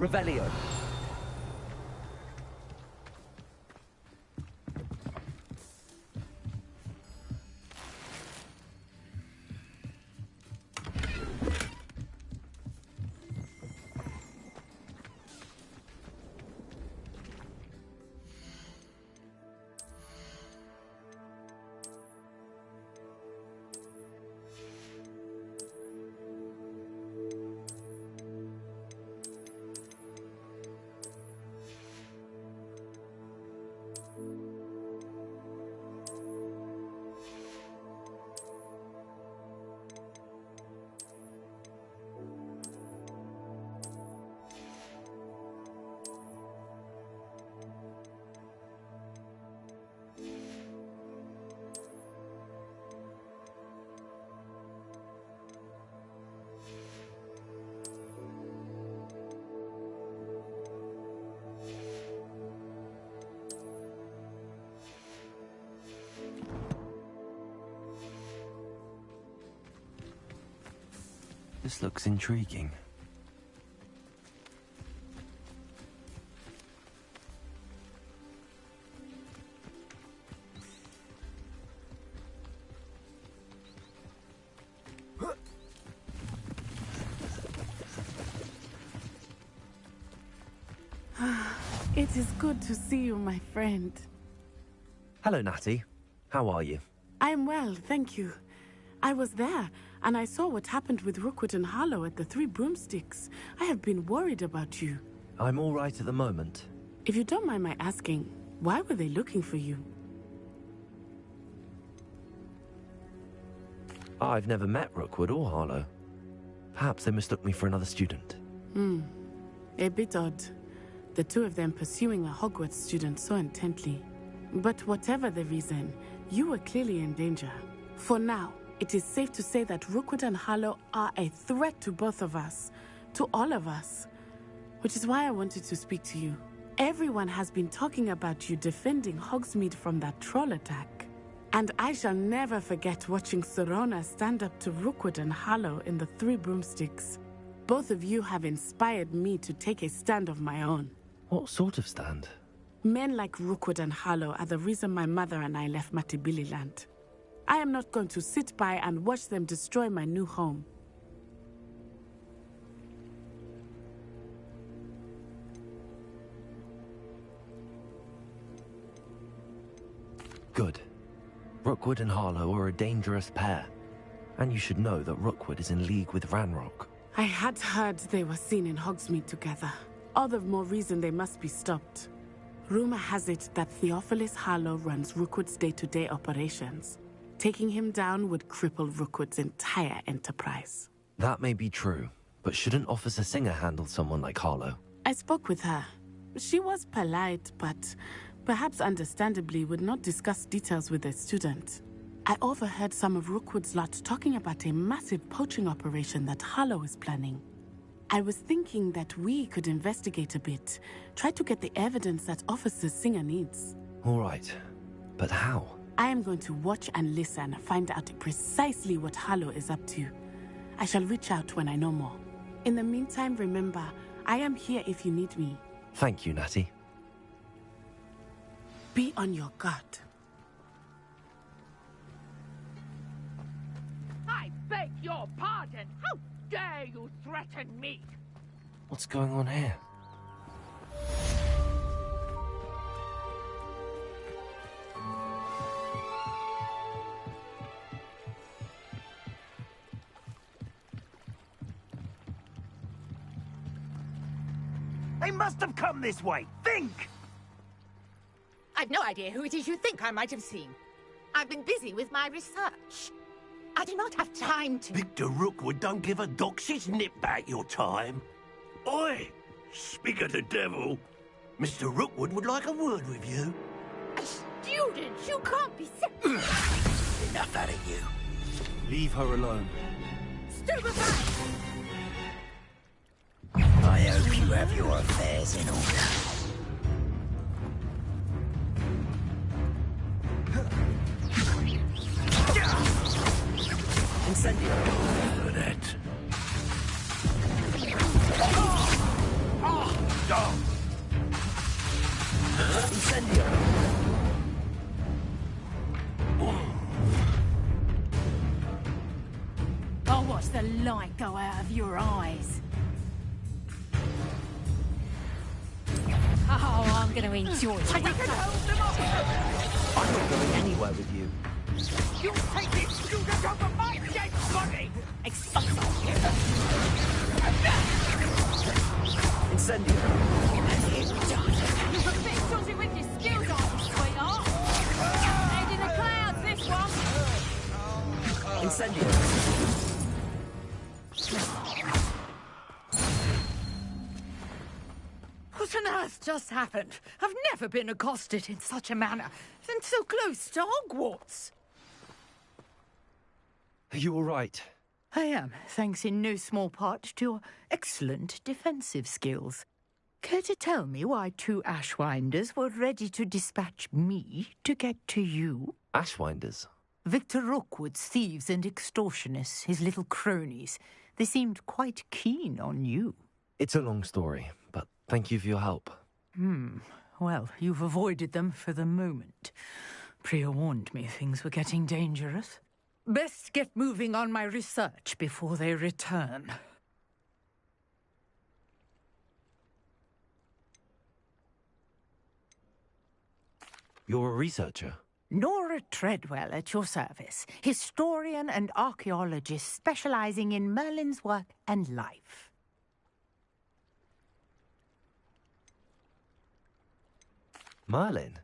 Revelio. This looks intriguing. It is good to see you, my friend. Hello, Natty. How are you? I'm well, thank you. I was there, and I saw what happened with Rookwood and Harlow at the Three Broomsticks. I have been worried about you. I'm all right at the moment. If you don't mind my asking, why were they looking for you? I've never met Rookwood or Harlow. Perhaps they mistook me for another student. A bit odd. The two of them pursuing a Hogwarts student so intently. But whatever the reason, you were clearly in danger. For now, it is safe to say that Rookwood and Harlow are a threat to both of us, to all of us. Which is why I wanted to speak to you. Everyone has been talking about you defending Hogsmeade from that troll attack. And I shall never forget watching Serona stand up to Rookwood and Harlow in the Three Broomsticks. Both of you have inspired me to take a stand of my own. What sort of stand? Men like Rookwood and Harlow are the reason my mother and I left Matibili-land. I am not going to sit by and watch them destroy my new home. Good. Rookwood and Harlow are a dangerous pair. And you should know that Rookwood is in league with Ranrock. I had heard they were seen in Hogsmeade together. All the more reason they must be stopped. Rumor has it that Theophilus Harlow runs Rookwood's day-to-day operations. Taking him down would cripple Rookwood's entire enterprise. That may be true, but shouldn't Officer Singer handle someone like Harlow? I spoke with her. She was polite, but perhaps understandably would not discuss details with a student. I overheard some of Rookwood's lot talking about a massive poaching operation that Harlow is planning. I was thinking that we could investigate a bit, try to get the evidence that Officer Singer needs. All right, but how? I am going to watch and listen, find out precisely what Harlow is up to. I shall reach out when I know more. In the meantime, remember, I am here if you need me. Thank you, Natty. Be on your guard. I beg your pardon. How dare you threaten me? What's going on here? They must have come this way. Think! I've no idea who it is you think I might have seen. I've been busy with my research. I do not have time to... Victor Rookwood don't give a doxy's nip back your time. Oi! Speak of the devil. Mr. Rookwood would like a word with you. A student? You can't be... Enough out of you. Leave her alone. Stupefy! I hope you have your affairs in order. Incendio. For that. the light go out of your eyes. Oh, I'm going to enjoy it. And you can hold them off! I'm not going anywhere with you. You take this student over my dead body! Incendio. You look a bit dodgy with your skills, aren't you, sweetheart? Head in the clouds, this one! Incendio. What on earth just happened? I've never been accosted in such a manner, and so close to Hogwarts. Are you all right? I am, thanks in no small part to your excellent defensive skills. Care to tell me why 2 Ashwinders were ready to dispatch me to get to you? Ashwinders? Victor Rookwood's thieves and extortionists, his little cronies. They seemed quite keen on you. It's a long story, but thank you for your help. Well, you've avoided them for the moment. Priya warned me things were getting dangerous. Best get moving on my research before they return. You're a researcher? Nora Treadwell at your service, historian and archaeologist specializing in Merlin's work and life. Merlin?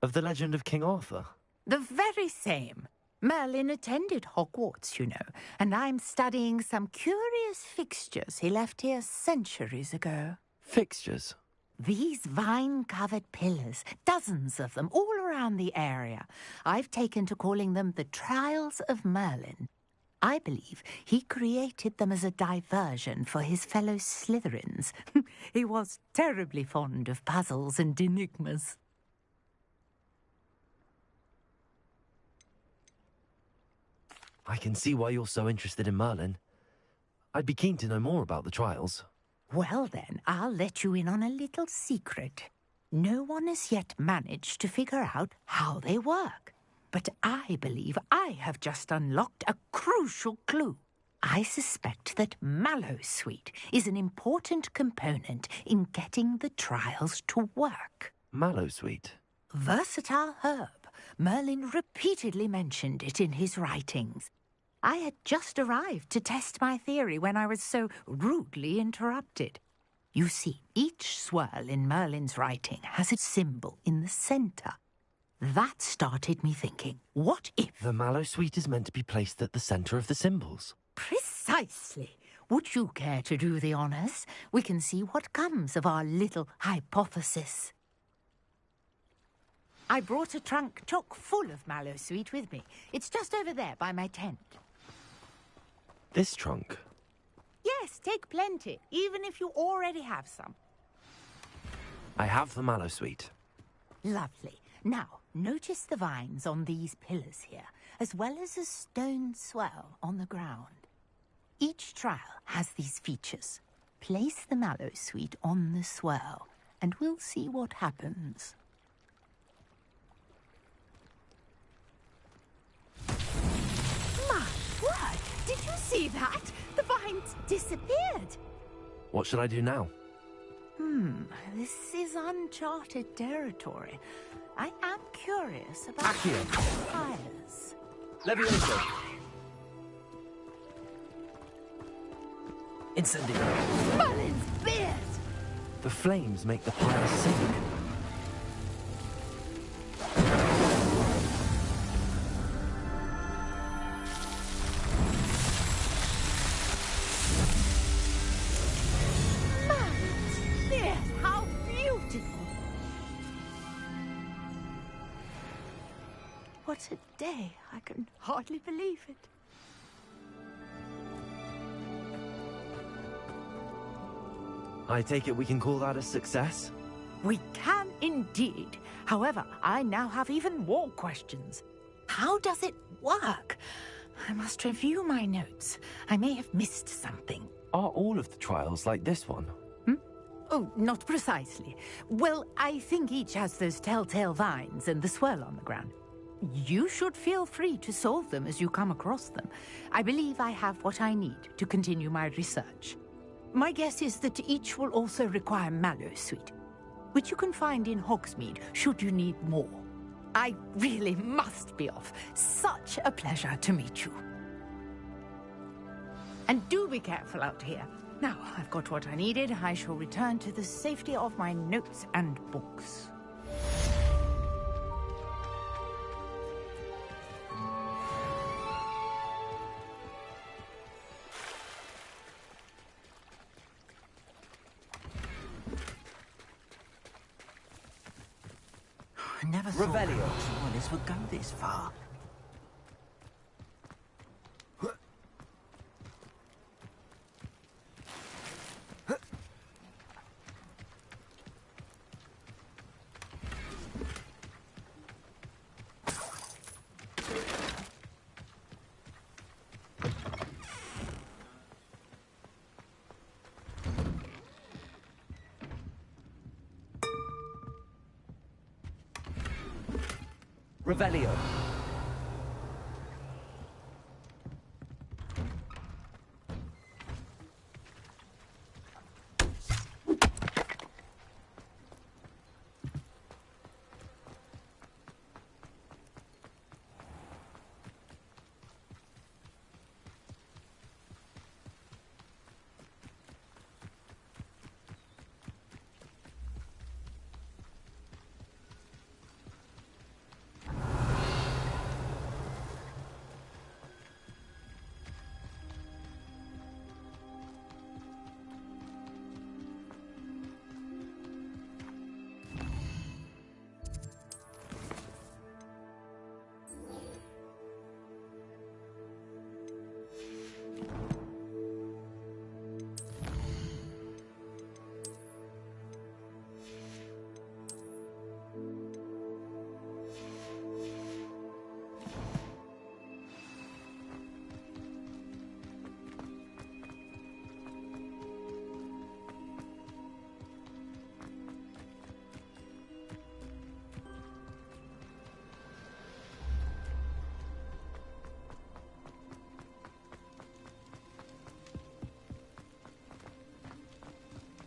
Of the legend of King Arthur? The very same. Merlin attended Hogwarts, you know, and I'm studying some curious fixtures he left here centuries ago. Fixtures? These vine-covered pillars, dozens of them, all around the area. I've taken to calling them the Trials of Merlin. I believe he created them as a diversion for his fellow Slytherins. He was terribly fond of puzzles and enigmas. I can see why you're so interested in Merlin. I'd be keen to know more about the trials. Well then, I'll let you in on a little secret. No one has yet managed to figure out how they work. But I believe I have just unlocked a crucial clue. I suspect that Mallowsweet is an important component in getting the trials to work. Mallowsweet? Versatile herb. Merlin repeatedly mentioned it in his writings. I had just arrived to test my theory when I was so rudely interrupted. You see, each swirl in Merlin's writing has a symbol in the centre. That started me thinking, what if... The Mallowsweet is meant to be placed at the centre of the symbols. Precisely. Would you care to do the honours? We can see what comes of our little hypothesis. I brought a trunk chock full of Mallowsweet with me. It's just over there by my tent. This trunk? Yes, take plenty, even if you already have some. I have the Mallowsweet. Lovely. Now, notice the vines on these pillars here, as well as a stone swell on the ground. Each trial has these features. Place the Mallowsweet on the swell, and we'll see what happens. My word! Did you see that? The vines disappeared. What should I do now? This is uncharted territory. I am curious about Accio. fires. Levioso. Incendio. Merlin's beard! The flames make the fire sink. Merlin's beard! How beautiful! What a day. I can hardly believe it. I take it we can call that a success? We can indeed. However, I now have even more questions. How does it work? I must review my notes. I may have missed something. Are all of the trials like this one? Oh, not precisely. Well, I think each has those telltale vines and the swirl on the ground. You should feel free to solve them as you come across them. I believe I have what I need to continue my research. My guess is that each will also require Mallowsweet, which you can find in Hogsmeade should you need more. I really must be off. Such a pleasure to meet you. And do be careful out here. Now I've got what I needed, I shall return to the safety of my notes and books. I never thought Hogwarts would go this far. Revelio.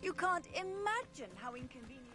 You can't imagine how inconvenient.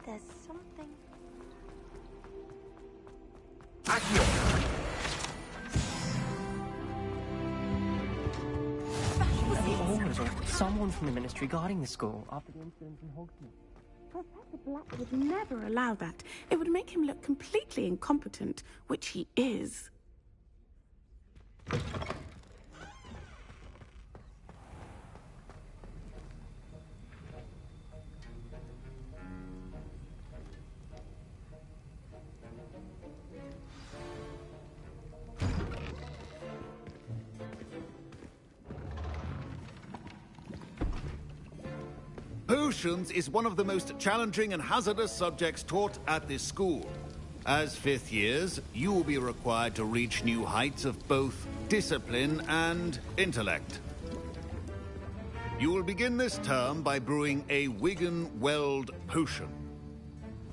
There's something. Someone from the Ministry guarding the school after the incident in Hogsmeade. Professor Black would never allow that. It would make him look completely incompetent, which he is. Potions is one of the most challenging and hazardous subjects taught at this school. As fifth years, you will be required to reach new heights of both discipline and intellect. You will begin this term by brewing a Wigan-Weld potion.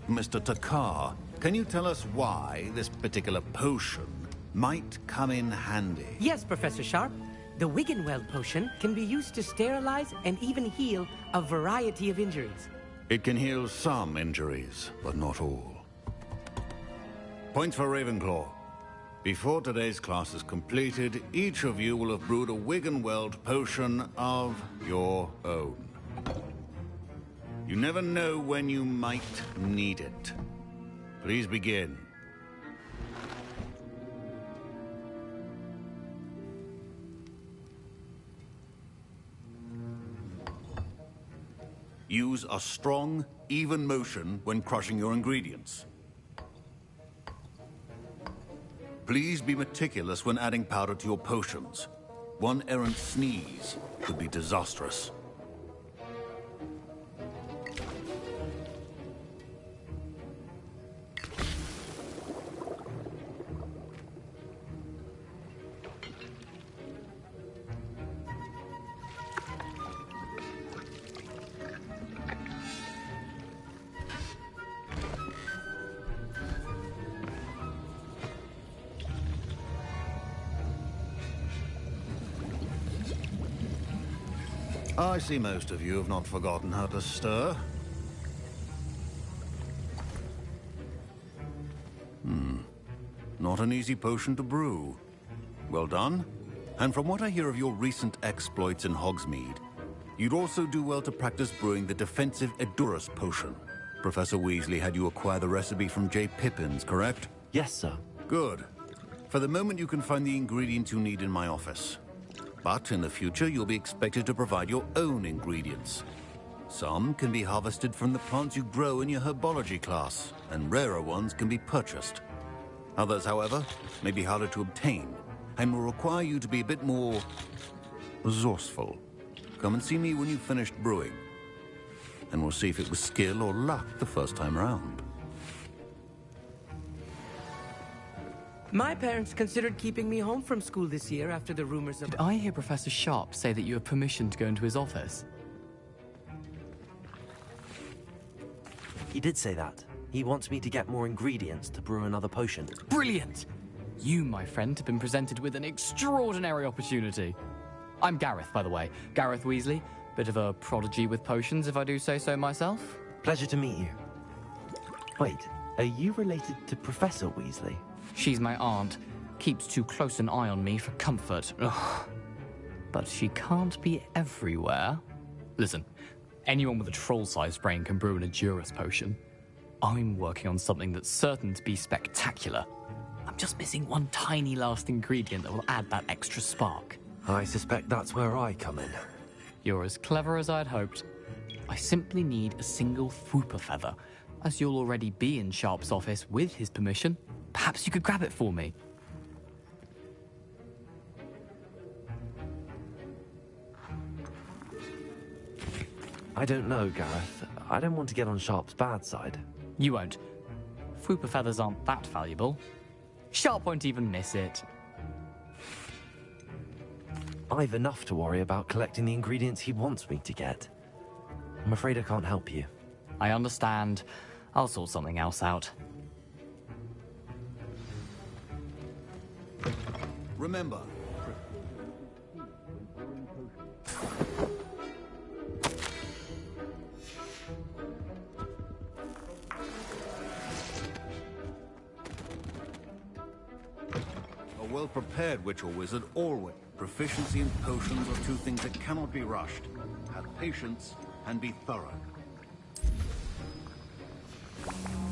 Mr. Takar, can you tell us why this particular potion might come in handy? Yes, Professor Sharp. The Wigan-Weld potion can be used to sterilize and even heal a variety of injuries. It can heal some injuries, but not all. Points for Ravenclaw. Before today's class is completed, each of you will have brewed a Wigan-Weld potion of your own. You never know when you might need it. Please begin. Use a strong, even motion when crushing your ingredients. Please be meticulous when adding powder to your potions. One errant sneeze could be disastrous. I see most of you have not forgotten how to stir. Not an easy potion to brew. Well done. And from what I hear of your recent exploits in Hogsmeade, you'd also do well to practice brewing the defensive Edurus potion. Professor Weasley had you acquire the recipe from J. Pippins, correct? Yes, sir. Good. For the moment, you can find the ingredients you need in my office. But in the future, you'll be expected to provide your own ingredients. Some can be harvested from the plants you grow in your herbology class, and rarer ones can be purchased. Others, however, may be harder to obtain, and will require you to be a bit more resourceful. Come and see me when you've finished brewing, and we'll see if it was skill or luck the first time round. My parents considered keeping me home from school this year after the rumors of... Did I hear Professor Sharp say that you have permission to go into his office? He did say that. He wants me to get more ingredients to brew another potion. Brilliant! You, my friend, have been presented with an extraordinary opportunity. I'm Gareth, by the way. Gareth Weasley. Bit of a prodigy with potions, if I do say so myself. Pleasure to meet you. Wait, are you related to Professor Weasley? She's my aunt. Keeps too close an eye on me for comfort. Ugh. But she can't be everywhere. Listen, anyone with a troll-sized brain can brew an Edurus potion. I'm working on something that's certain to be spectacular. I'm just missing one tiny last ingredient that will add that extra spark. I suspect that's where I come in. You're as clever as I'd hoped. I simply need a single Fwooper feather. As you'll already be in Sharp's office with his permission, perhaps you could grab it for me. I don't know, Gareth. I don't want to get on Sharp's bad side. You won't. Fwooper feathers aren't that valuable. Sharp won't even miss it. I've enough to worry about collecting the ingredients he wants me to get. I'm afraid I can't help you. I understand. I'll sort something else out. Remember, a well-prepared witch or wizard always. Proficiency in potions are two things that cannot be rushed. Have patience and be thorough.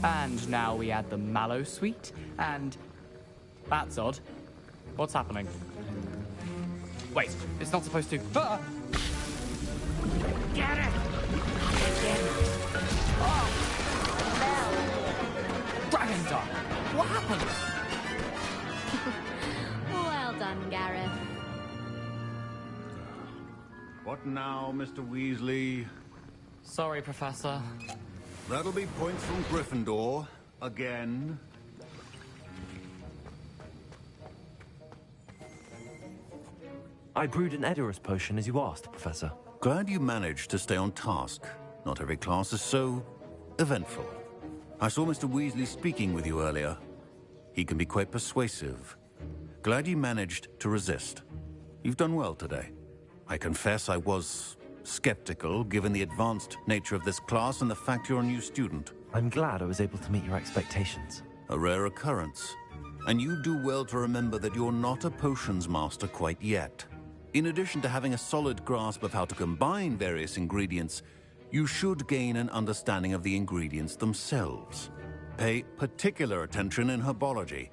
And now we add the mallow sweet, and... That's odd. What's happening? Wait, it's not supposed to... Ah! Get it! Dragon Dog! What happened? Well done, Gareth. What now, Mr. Weasley? Sorry, Professor. That'll be points from Gryffindor. Again. I brewed an Edurus potion as you asked, Professor. Glad you managed to stay on task. Not every class is so eventful. I saw Mr. Weasley speaking with you earlier. He can be quite persuasive. Glad you managed to resist. You've done well today. I confess I was skeptical, given the advanced nature of this class and the fact you're a new student. I'm glad I was able to meet your expectations. A rare occurrence. And you do well to remember that you're not a potions master quite yet. In addition to having a solid grasp of how to combine various ingredients, you should gain an understanding of the ingredients themselves. Pay particular attention in herbology.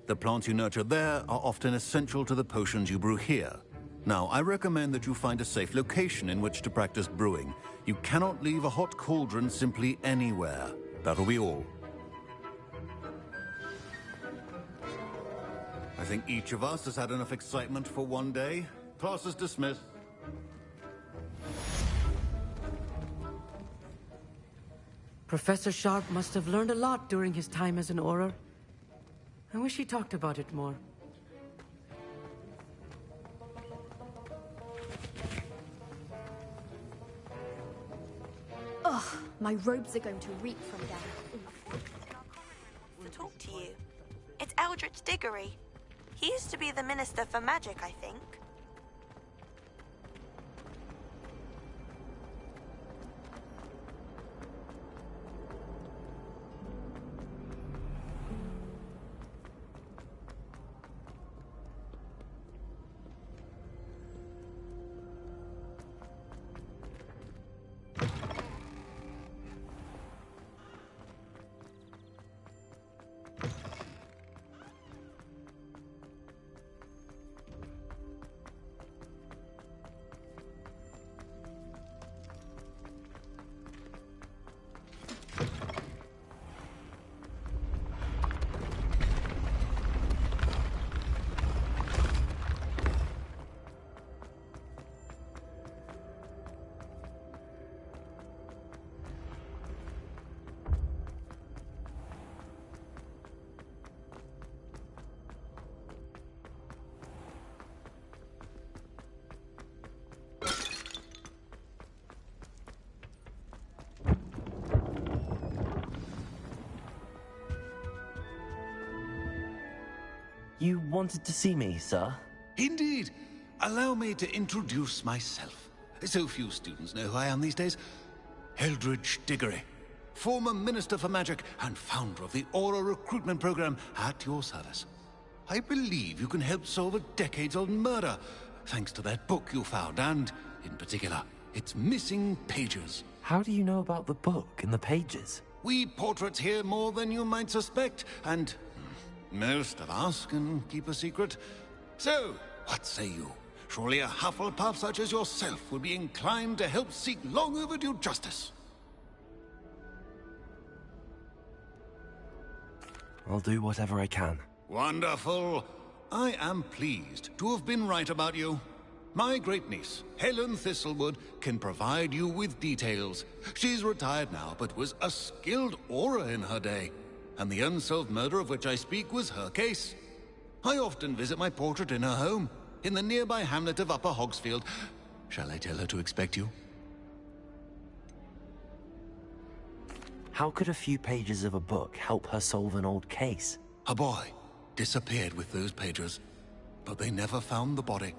The plants you nurture there are often essential to the potions you brew here. Now, I recommend that you find a safe location in which to practice brewing. You cannot leave a hot cauldron simply anywhere. That'll be all. I think each of us has had enough excitement for one day. Class is dismissed. Professor Sharp must have learned a lot during his time as an Auror. I wish he talked about it more. Ugh, my robes are going to reek from down. To talk to you. It's Eldritch Diggory. He used to be the Minister for Magic, I think. You wanted to see me, sir? Indeed. Allow me to introduce myself. So few students know who I am these days. Eldritch Diggory, former Minister for Magic and founder of the Aura recruitment program at your service. I believe you can help solve a decades-old murder, thanks to that book you found, and, in particular, its missing pages. How do you know about the book and the pages? We portraits hear more than you might suspect, and most of us can keep a secret. So, what say you? Surely a Hufflepuff such as yourself would be inclined to help seek long overdue justice. I'll do whatever I can. Wonderful. I am pleased to have been right about you. My great-niece, Helen Thistlewood, can provide you with details. She's retired now, but was a skilled Aura in her day. And the unsolved murder of which I speak was her case. I often visit my portrait in her home, in the nearby hamlet of Upper Hogsfield. Shall I tell her to expect you? How could a few pages of a book help her solve an old case? A boy disappeared with those pages, but they never found the body.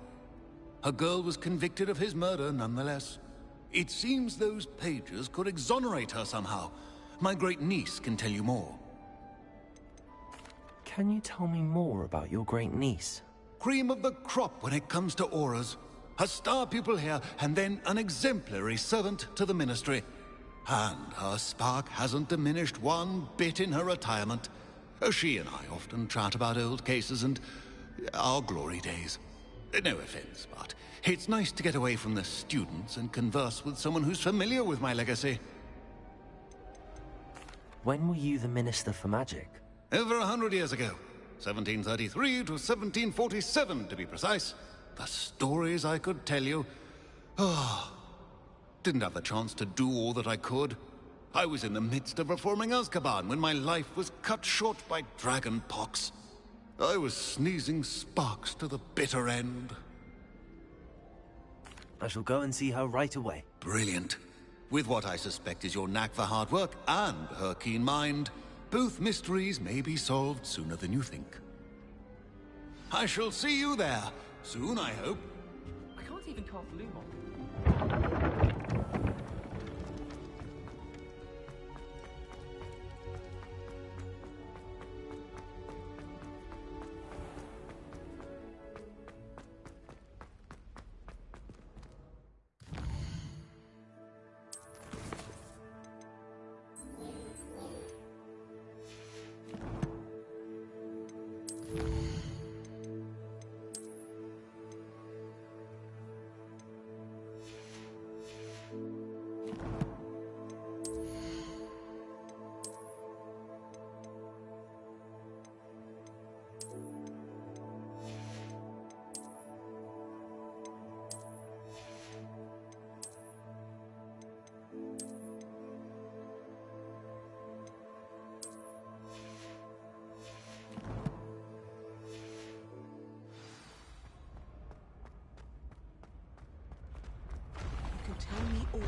A girl was convicted of his murder nonetheless. It seems those pages could exonerate her somehow. My great-niece can tell you more. Can you tell me more about your great-niece? Cream of the crop when it comes to auras. A star pupil here, and then an exemplary servant to the ministry. And her spark hasn't diminished one bit in her retirement. She and I often chat about old cases and our glory days. No offense, but it's nice to get away from the students and converse with someone who's familiar with my legacy. When were you the Minister for Magic? Over 100 years ago. 1733 to 1747, to be precise. The stories I could tell you. Oh, Didn't have the chance to do all that I could. I was in the midst of reforming Azkaban when my life was cut short by dragon pox. I was sneezing sparks to the bitter end. I shall go and see her right away. Brilliant. With what I suspect is your knack for hard work and her keen mind, both mysteries may be solved sooner than you think. I shall see you there. Soon, I hope. I can't even cast Lumon. Tell me all.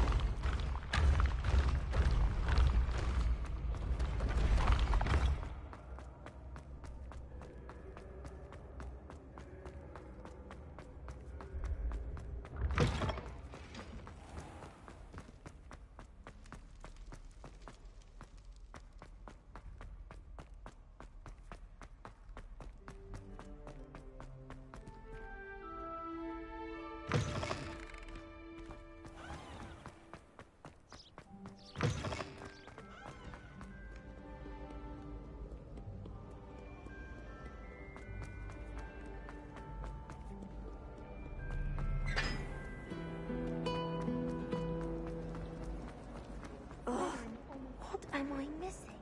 What am I missing?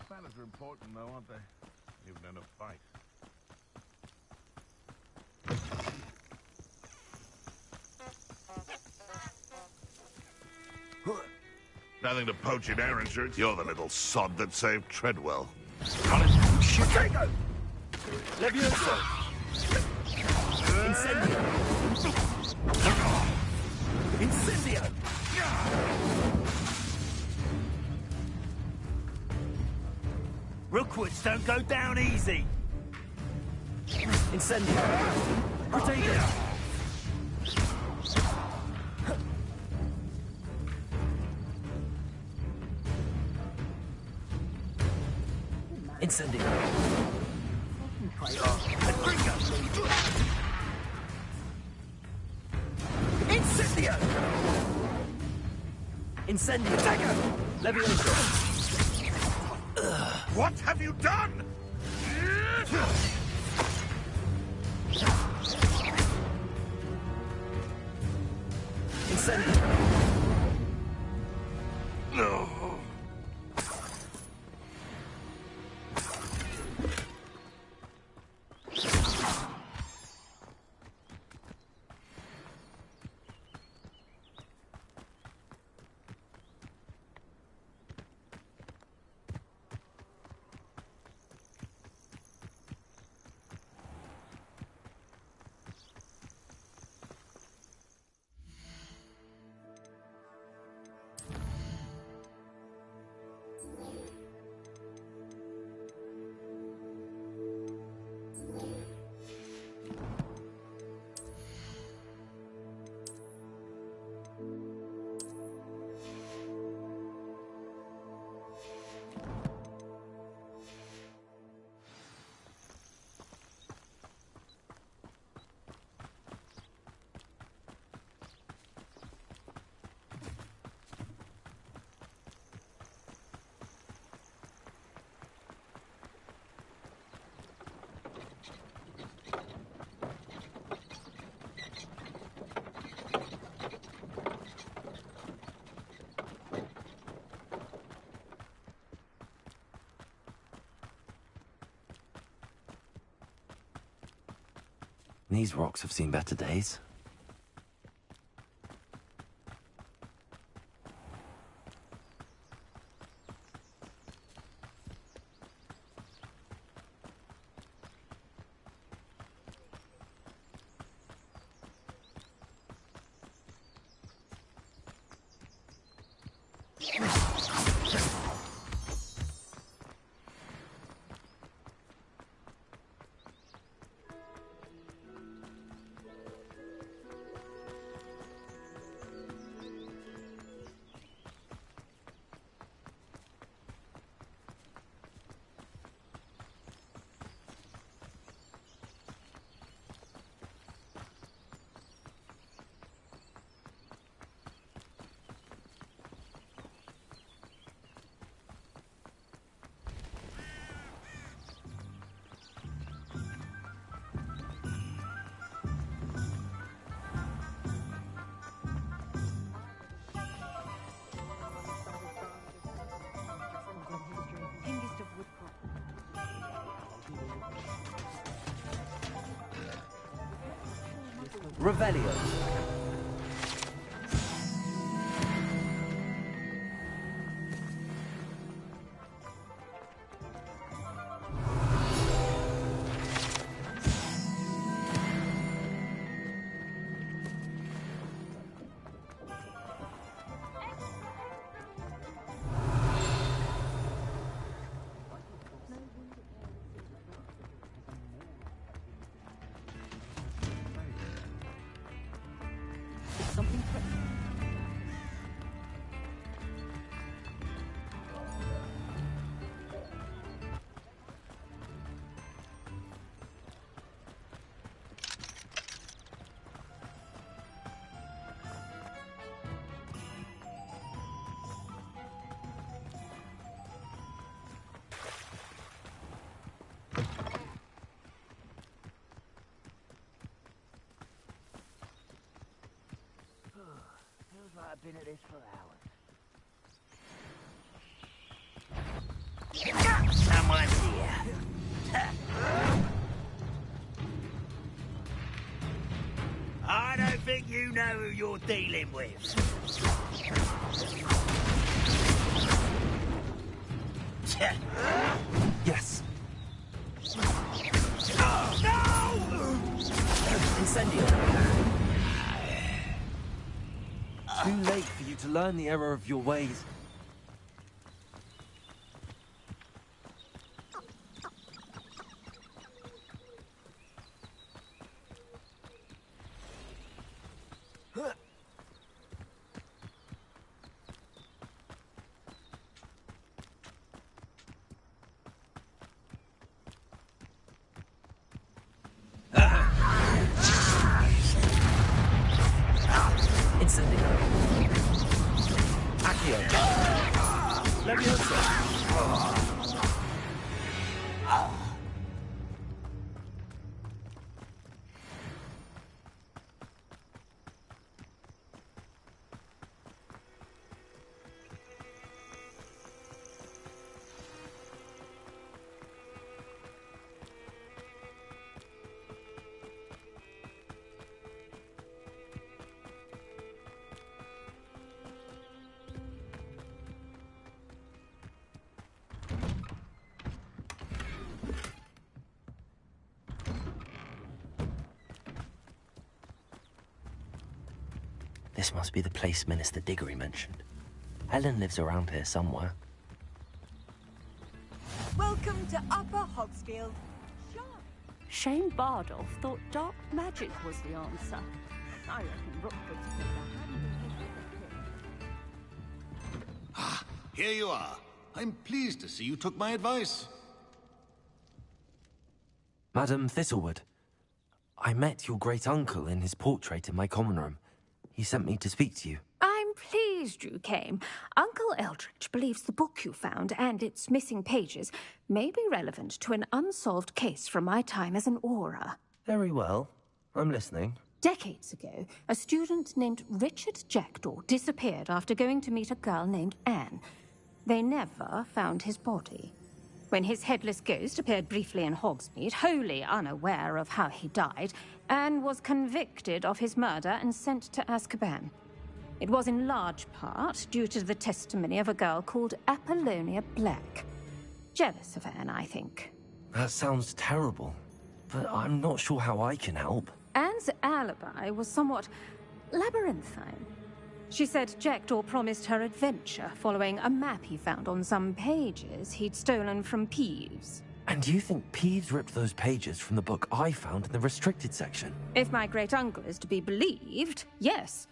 Manners are important, though, aren't they? Even in a fight. Nothing to poach in errand shirts. You're the little sod that saved Treadwell. Potato! Levioso! Incendio! Incendio! Rookwoods don't go down easy! Incendio! Potato! Incendio! Incendio! Incendio! Dagger! Levioso! What have you done? Incendio! No. These rocks have seen better days. Revelio. Feels like I've been at this for hours. Someone's here. I don't think you know who you're dealing with. Yes. Oh, no! Incendio. Too late for you to learn the error of your ways. This must be the place Minister Diggory mentioned. Helen lives around here somewhere. Welcome to Upper Hogsfield. Shane Bardolph thought dark magic was the answer. I reckon Rookwood's put a hand in his Here you are. I'm pleased to see you took my advice. Madam Thistlewood, I met your great-uncle in his portrait in my common room. He sent me to speak to you. I'm pleased you came. Uncle Eldridge believes the book you found and its missing pages may be relevant to an unsolved case from my time as an Auror. Very well. I'm listening. Decades ago, a student named Richard Jackdaw disappeared after going to meet a girl named Anne. They never found his body. When his headless ghost appeared briefly in Hogsmeade, wholly unaware of how he died, Anne was convicted of his murder and sent to Azkaban. It was in large part due to the testimony of a girl called Apollonia Black. Jealous of Anne, I think. That sounds terrible, but I'm not sure how I can help. Anne's alibi was somewhat labyrinthine. She said Jackdaw promised her adventure following a map he found on some pages he'd stolen from Peeves. And do you think Peeves ripped those pages from the book I found in the restricted section? If my great-uncle is to be believed, yes.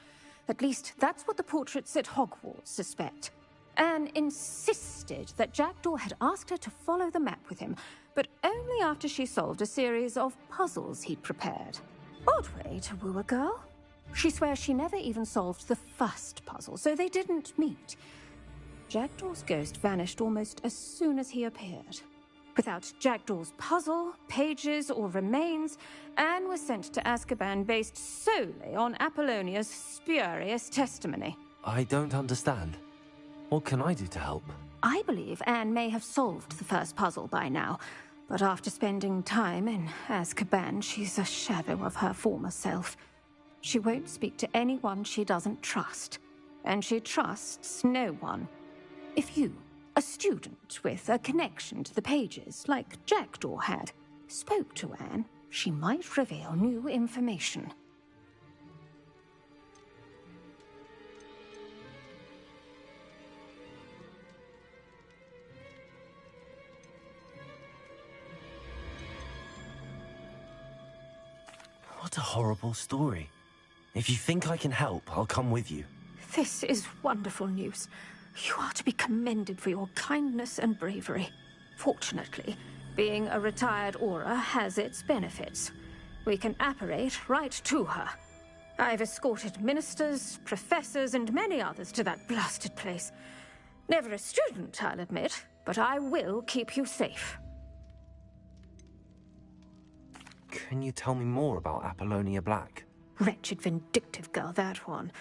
At least that's what the portraits at Hogwarts suspect. Anne insisted that Jackdaw had asked her to follow the map with him, but only after she solved a series of puzzles he'd prepared. Odd way to woo a girl. She swears she never even solved the first puzzle, so they didn't meet. Jackdaw's ghost vanished almost as soon as he appeared. Without Jackdaw's puzzle, pages, or remains, Anne was sent to Azkaban based solely on Apollonia's spurious testimony. I don't understand. What can I do to help? I believe Anne may have solved the first puzzle by now, but after spending time in Azkaban, she's a shadow of her former self. She won't speak to anyone she doesn't trust, and she trusts no one. If you, a student with a connection to the pages, like Jackdaw had, spoke to Anne, she might reveal new information. What a horrible story. If you think I can help, I'll come with you. This is wonderful news. You are to be commended for your kindness and bravery. Fortunately, being a retired Auror has its benefits. We can apparate right to her. I've escorted ministers, professors, and many others to that blasted place. Never a student, I'll admit, but I will keep you safe. Can you tell me more about Apollonia Black? Wretched, vindictive girl, that one.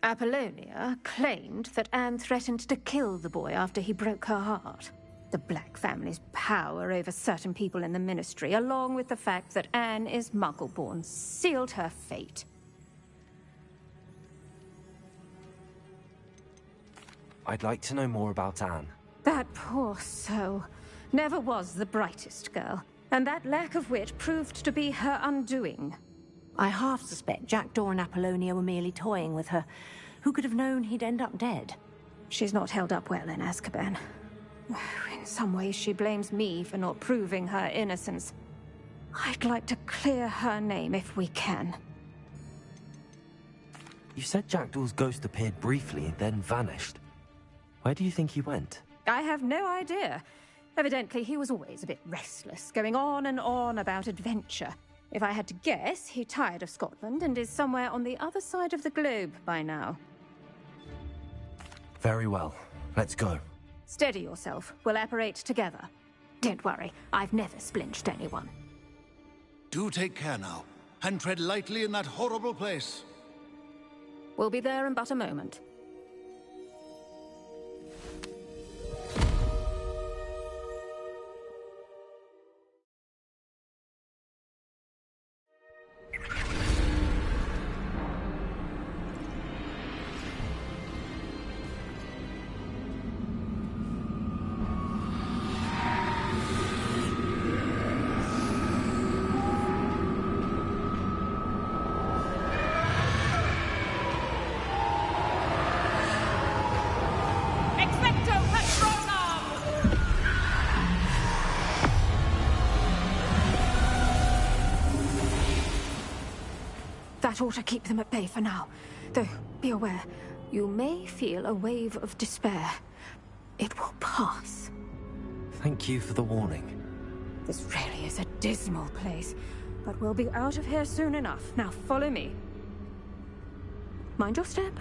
Apollonia claimed that Anne threatened to kill the boy after he broke her heart. The Black family's power over certain people in the Ministry, along with the fact that Anne is Muggle-born, sealed her fate. I'd like to know more about Anne. That poor soul never was the brightest girl, and that lack of wit proved to be her undoing. I half suspect Jackdaw and Apollonia were merely toying with her. Who could have known he'd end up dead? She's not held up well in Azkaban. In some ways, she blames me for not proving her innocence. I'd like to clear her name if we can. You said Jackdaw's ghost appeared briefly and then vanished. Where do you think he went? I have no idea. Evidently, he was always a bit restless, going on and on about adventure. If I had to guess, he tired of Scotland and is somewhere on the other side of the globe by now. Very well. Let's go. Steady yourself. We'll apparate together. Don't worry, I've never splinched anyone. Do take care now, and tread lightly in that horrible place. We'll be there in but a moment. That ought to keep them at bay for now. Though, be aware, you may feel a wave of despair. It will pass. Thank you for the warning. This really is a dismal place, but we'll be out of here soon enough. Now follow me. Mind your step.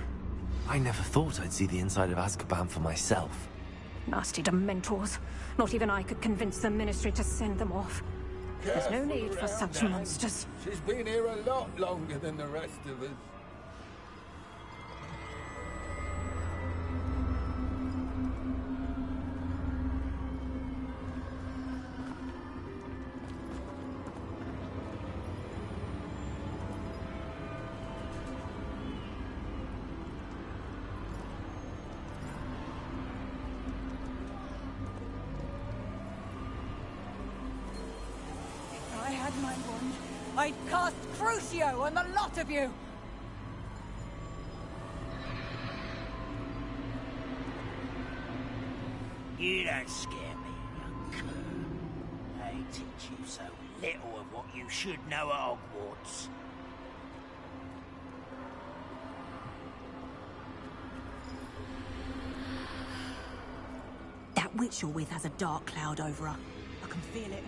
I never thought I'd see the inside of Azkaban for myself. Nasty Dementors. Not even I could convince the Ministry to send them off. There's no need for such monsters. She's been here a lot longer than the rest of us. I'd cast Crucio on the lot of you! You don't scare me, young cur. They teach you so little of what you should know at Hogwarts. That witch you're with has a dark cloud over her. I can feel it.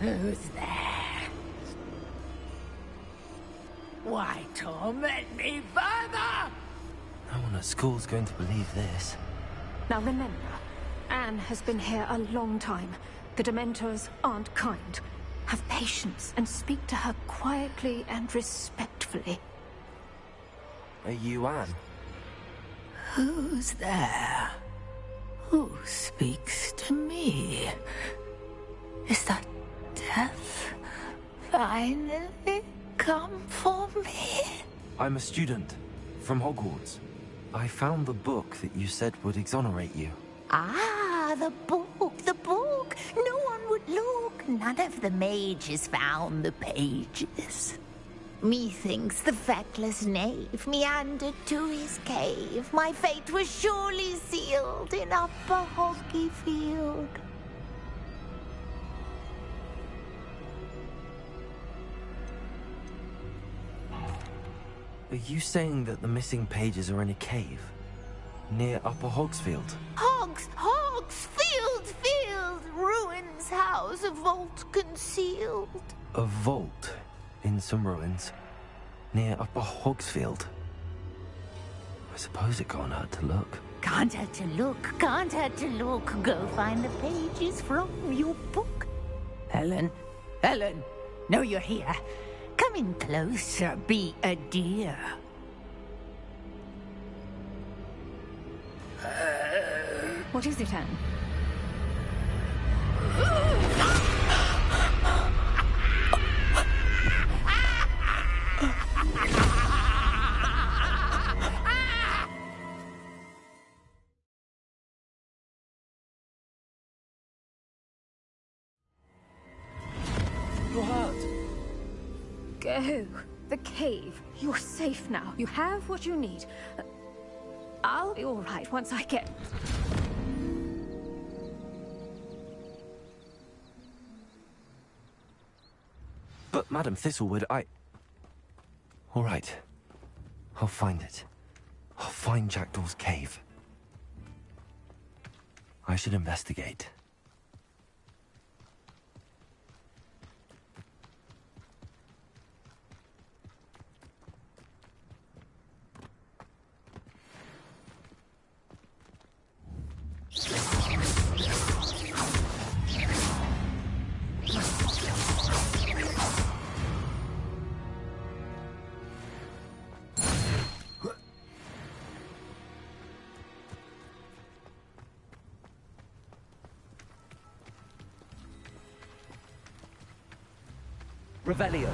Who's there? Why torment me further? No one at school's going to believe this. Now remember, Anne has been here a long time. The Dementors aren't kind. Have patience and speak to her quietly and respectfully. Are you Anne? Who's there? Who speaks to me? Is that death finally come for me? I'm a student from Hogwarts. I found the book that you said would exonerate you. Ah, the book, the book. No one would look. None of the mages found the pages. Methinks the feckless knave meandered to his cave. My fate was surely sealed in Upper Hoggyfield. Are you saying that the missing pages are in a cave? Near Upper Hogsfield? Field! Ruins house, a vault concealed. A vault in some ruins? Near Upper Hogsfield? I suppose it can't hurt to look. Can't hurt to look. Go find the pages from your book. Helen, know you're here. Come in closer, be a dear. What is it, Anne? You're hurt. Go. The cave. You're safe now. You have what you need. I'll be all right once I get... But, Madam Thistlewood, All right. I'll find it. I'll find Jackdaw's cave. I should investigate. Revelio.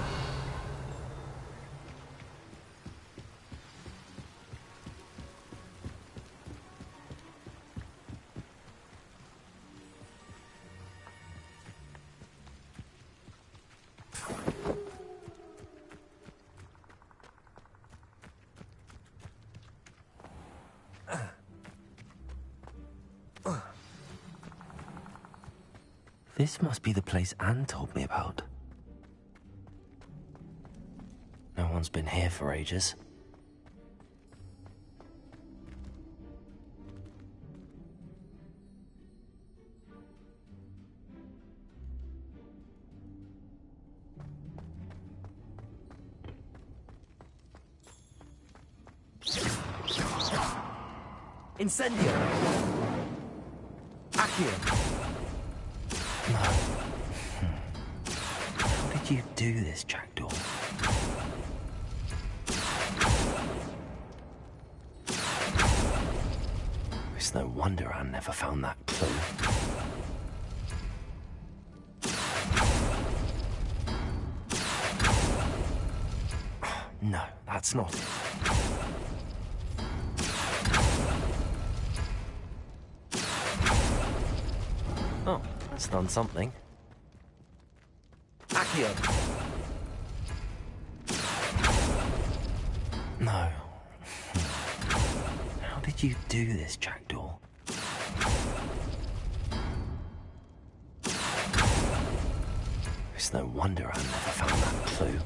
This must be the place Anne told me about. No one's been here for ages. Incendio. Accio. How did you do this, Jackdaw? It's no wonder Anne never found that clue. No, that's not it. Oh, That's done something. Accio! No. How did you do this, Jackdaw? It's no wonder I never found that clue.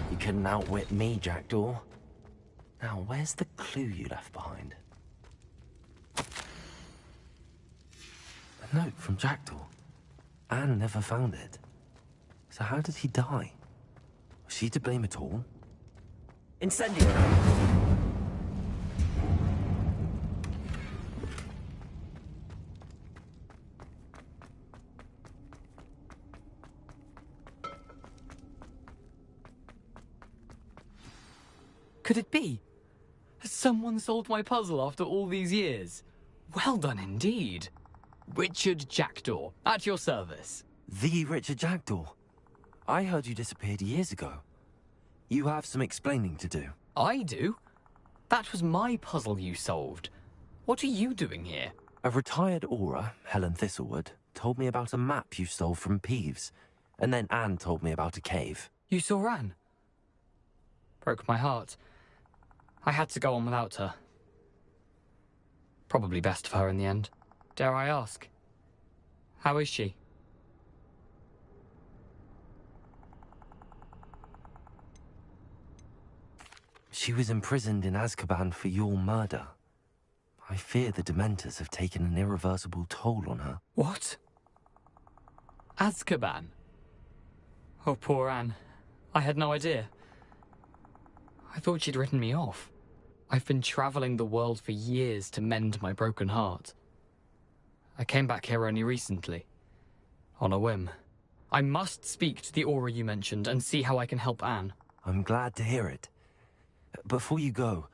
You couldn't outwit me, Jackdaw. Now, where's the clue you left behind? A note from Jackdaw. Anne never found it. So how did he die? Was she to blame at all? Incendio! Could it be? Has someone solved my puzzle after all these years? Well done indeed. Richard Jackdaw, at your service. The Richard Jackdaw? I heard you disappeared years ago. You have some explaining to do. I do? That was my puzzle you solved. What are you doing here? A retired Aura, Helen Thistlewood, told me about a map you stole from Peeves. And then Anne told me about a cave. You saw Anne? Broke my heart. I had to go on without her. Probably best for her in the end. Dare I ask? How is she? She was imprisoned in Azkaban for your murder. I fear the Dementors have taken an irreversible toll on her. What? Azkaban? Oh, poor Anne. I had no idea. I thought she'd written me off. I've been traveling the world for years to mend my broken heart. I came back here only recently. On a whim. I must speak to the Aura you mentioned and see how I can help Anne. I'm glad to hear it. Before you go,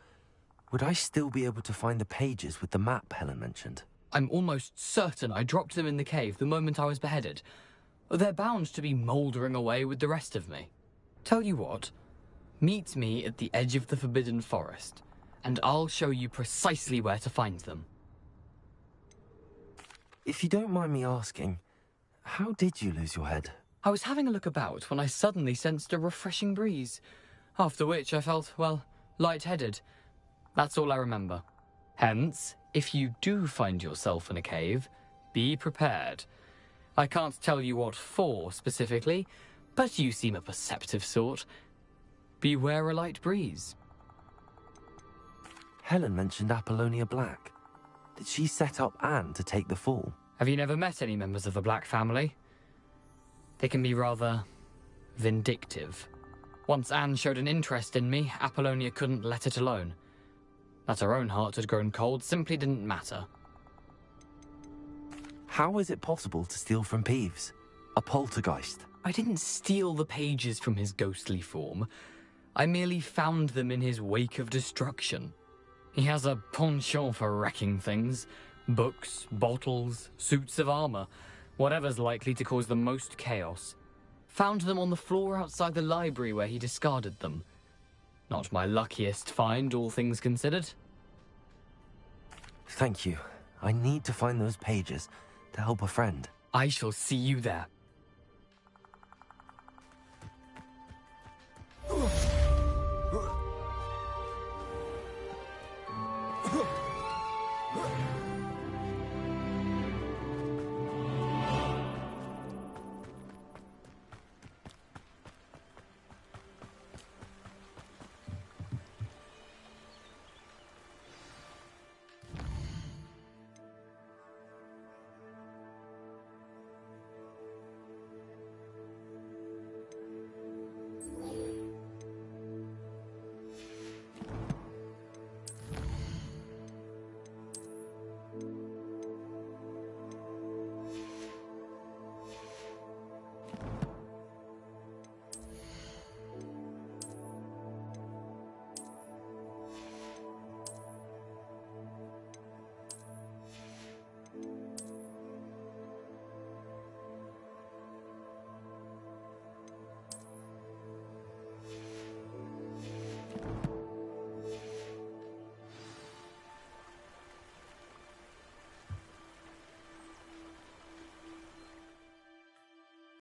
would I still be able to find the pages with the map Helen mentioned? I'm almost certain I dropped them in the cave the moment I was beheaded. They're bound to be mouldering away with the rest of me. Tell you what, meet me at the edge of the Forbidden Forest, and I'll show you precisely where to find them. If you don't mind me asking, how did you lose your head? I was having a look about when I suddenly sensed a refreshing breeze, after which I felt, well, lightheaded. That's all I remember. Hence, if you do find yourself in a cave, be prepared. I can't tell you what for specifically, but you seem a perceptive sort. Beware a light breeze. Helen mentioned Apollonia Black. Did she set up Anne to take the fall? Have you never met any members of the Black family? They can be rather vindictive. Once Anne showed an interest in me, Apollonia couldn't let it alone. That her own heart had grown cold simply didn't matter. How is it possible to steal from Peeves? A poltergeist? I didn't steal the pages from his ghostly form. I merely found them in his wake of destruction. He has a penchant for wrecking things. Books, bottles, suits of armor. Whatever's likely to cause the most chaos. Found them on the floor outside the library where he discarded them. Not my luckiest find, all things considered. Thank you. I need to find those pages to help a friend. I shall see you there.